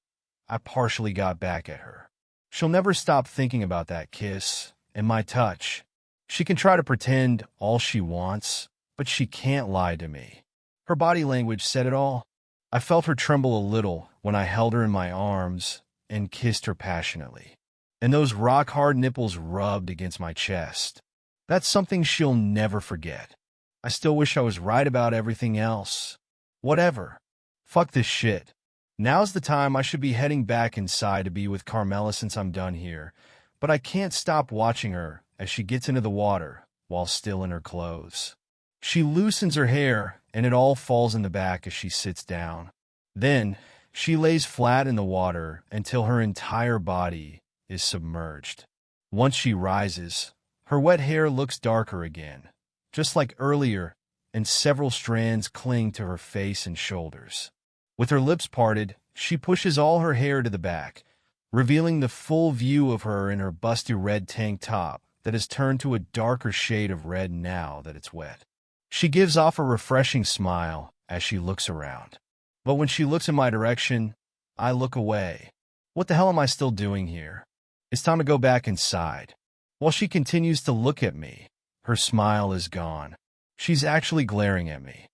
I partially got back at her. She'll never stop thinking about that kiss and my touch. She can try to pretend all she wants, but she can't lie to me. Her body language said it all. I felt her tremble a little when I held her in my arms and kissed her passionately. And those rock-hard nipples rubbed against my chest. That's something she'll never forget. I still wish I was right about everything else. Whatever. Fuck this shit. Now's the time I should be heading back inside to be with Carmela since I'm done here, but I can't stop watching her as she gets into the water while still in her clothes. She loosens her hair, and it all falls in the back as she sits down. Then, she lays flat in the water until her entire body is submerged. Once she rises, her wet hair looks darker again, just like earlier, and several strands cling to her face and shoulders. With her lips parted, she pushes all her hair to the back, revealing the full view of her in her busty red tank top that has turned to a darker shade of red now that it's wet. She gives off a refreshing smile as she looks around. But when she looks in my direction, I look away. What the hell am I still doing here? It's time to go back inside. While she continues to look at me, her smile is gone. She's actually glaring at me.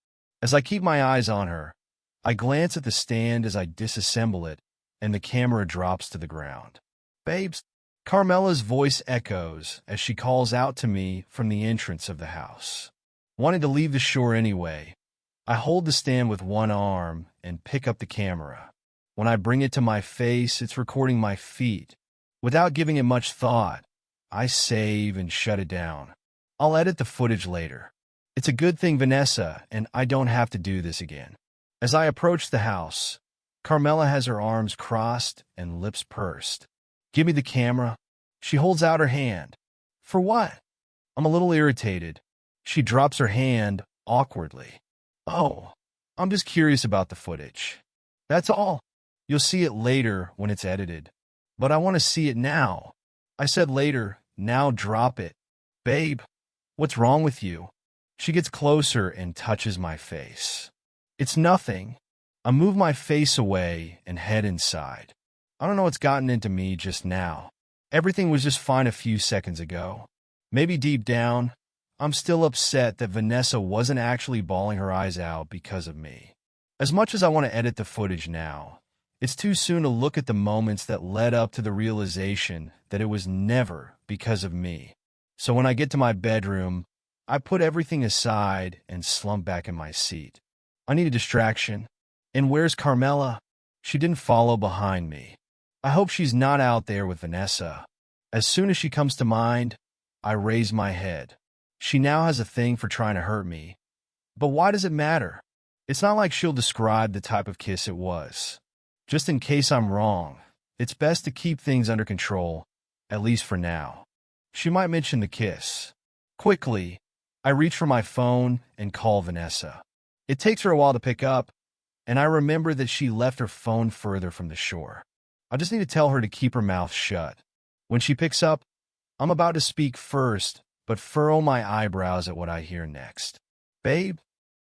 As I keep my eyes on her, I glance at the stand as I disassemble it, and the camera drops to the ground. "Babes," Carmela's voice echoes as she calls out to me from the entrance of the house. Wanting to leave the shore anyway, I hold the stand with one arm and pick up the camera. When I bring it to my face, it's recording my feet. Without giving it much thought, I save and shut it down. I'll edit the footage later. It's a good thing, Vanessa, and I don't have to do this again. As I approach the house, Carmela has her arms crossed and lips pursed. Give me the camera. She holds out her hand. For what? I'm a little irritated. She drops her hand awkwardly. Oh, I'm just curious about the footage. That's all. You'll see it later when it's edited. But I want to see it now. I said later, now drop it. Babe, what's wrong with you? She gets closer and touches my face. It's nothing. I move my face away and head inside. I don't know what's gotten into me just now. Everything was just fine a few seconds ago. Maybe deep down, I'm still upset that Vanessa wasn't actually bawling her eyes out because of me. As much as I want to edit the footage now, it's too soon to look at the moments that led up to the realization that it was never because of me. So when I get to my bedroom, I put everything aside and slump back in my seat. I need a distraction. And where's Carmela? She didn't follow behind me. I hope she's not out there with Vanessa. As soon as she comes to mind, I raise my head. She now has a thing for trying to hurt me. But why does it matter? It's not like she'll describe the type of kiss it was. Just in case I'm wrong, it's best to keep things under control, at least for now. She might mention the kiss. Quickly, I reach for my phone and call Vanessa. It takes her a while to pick up, and I remember that she left her phone further from the shore. I just need to tell her to keep her mouth shut. When she picks up, I'm about to speak first, but furrow my eyebrows at what I hear next. Babe,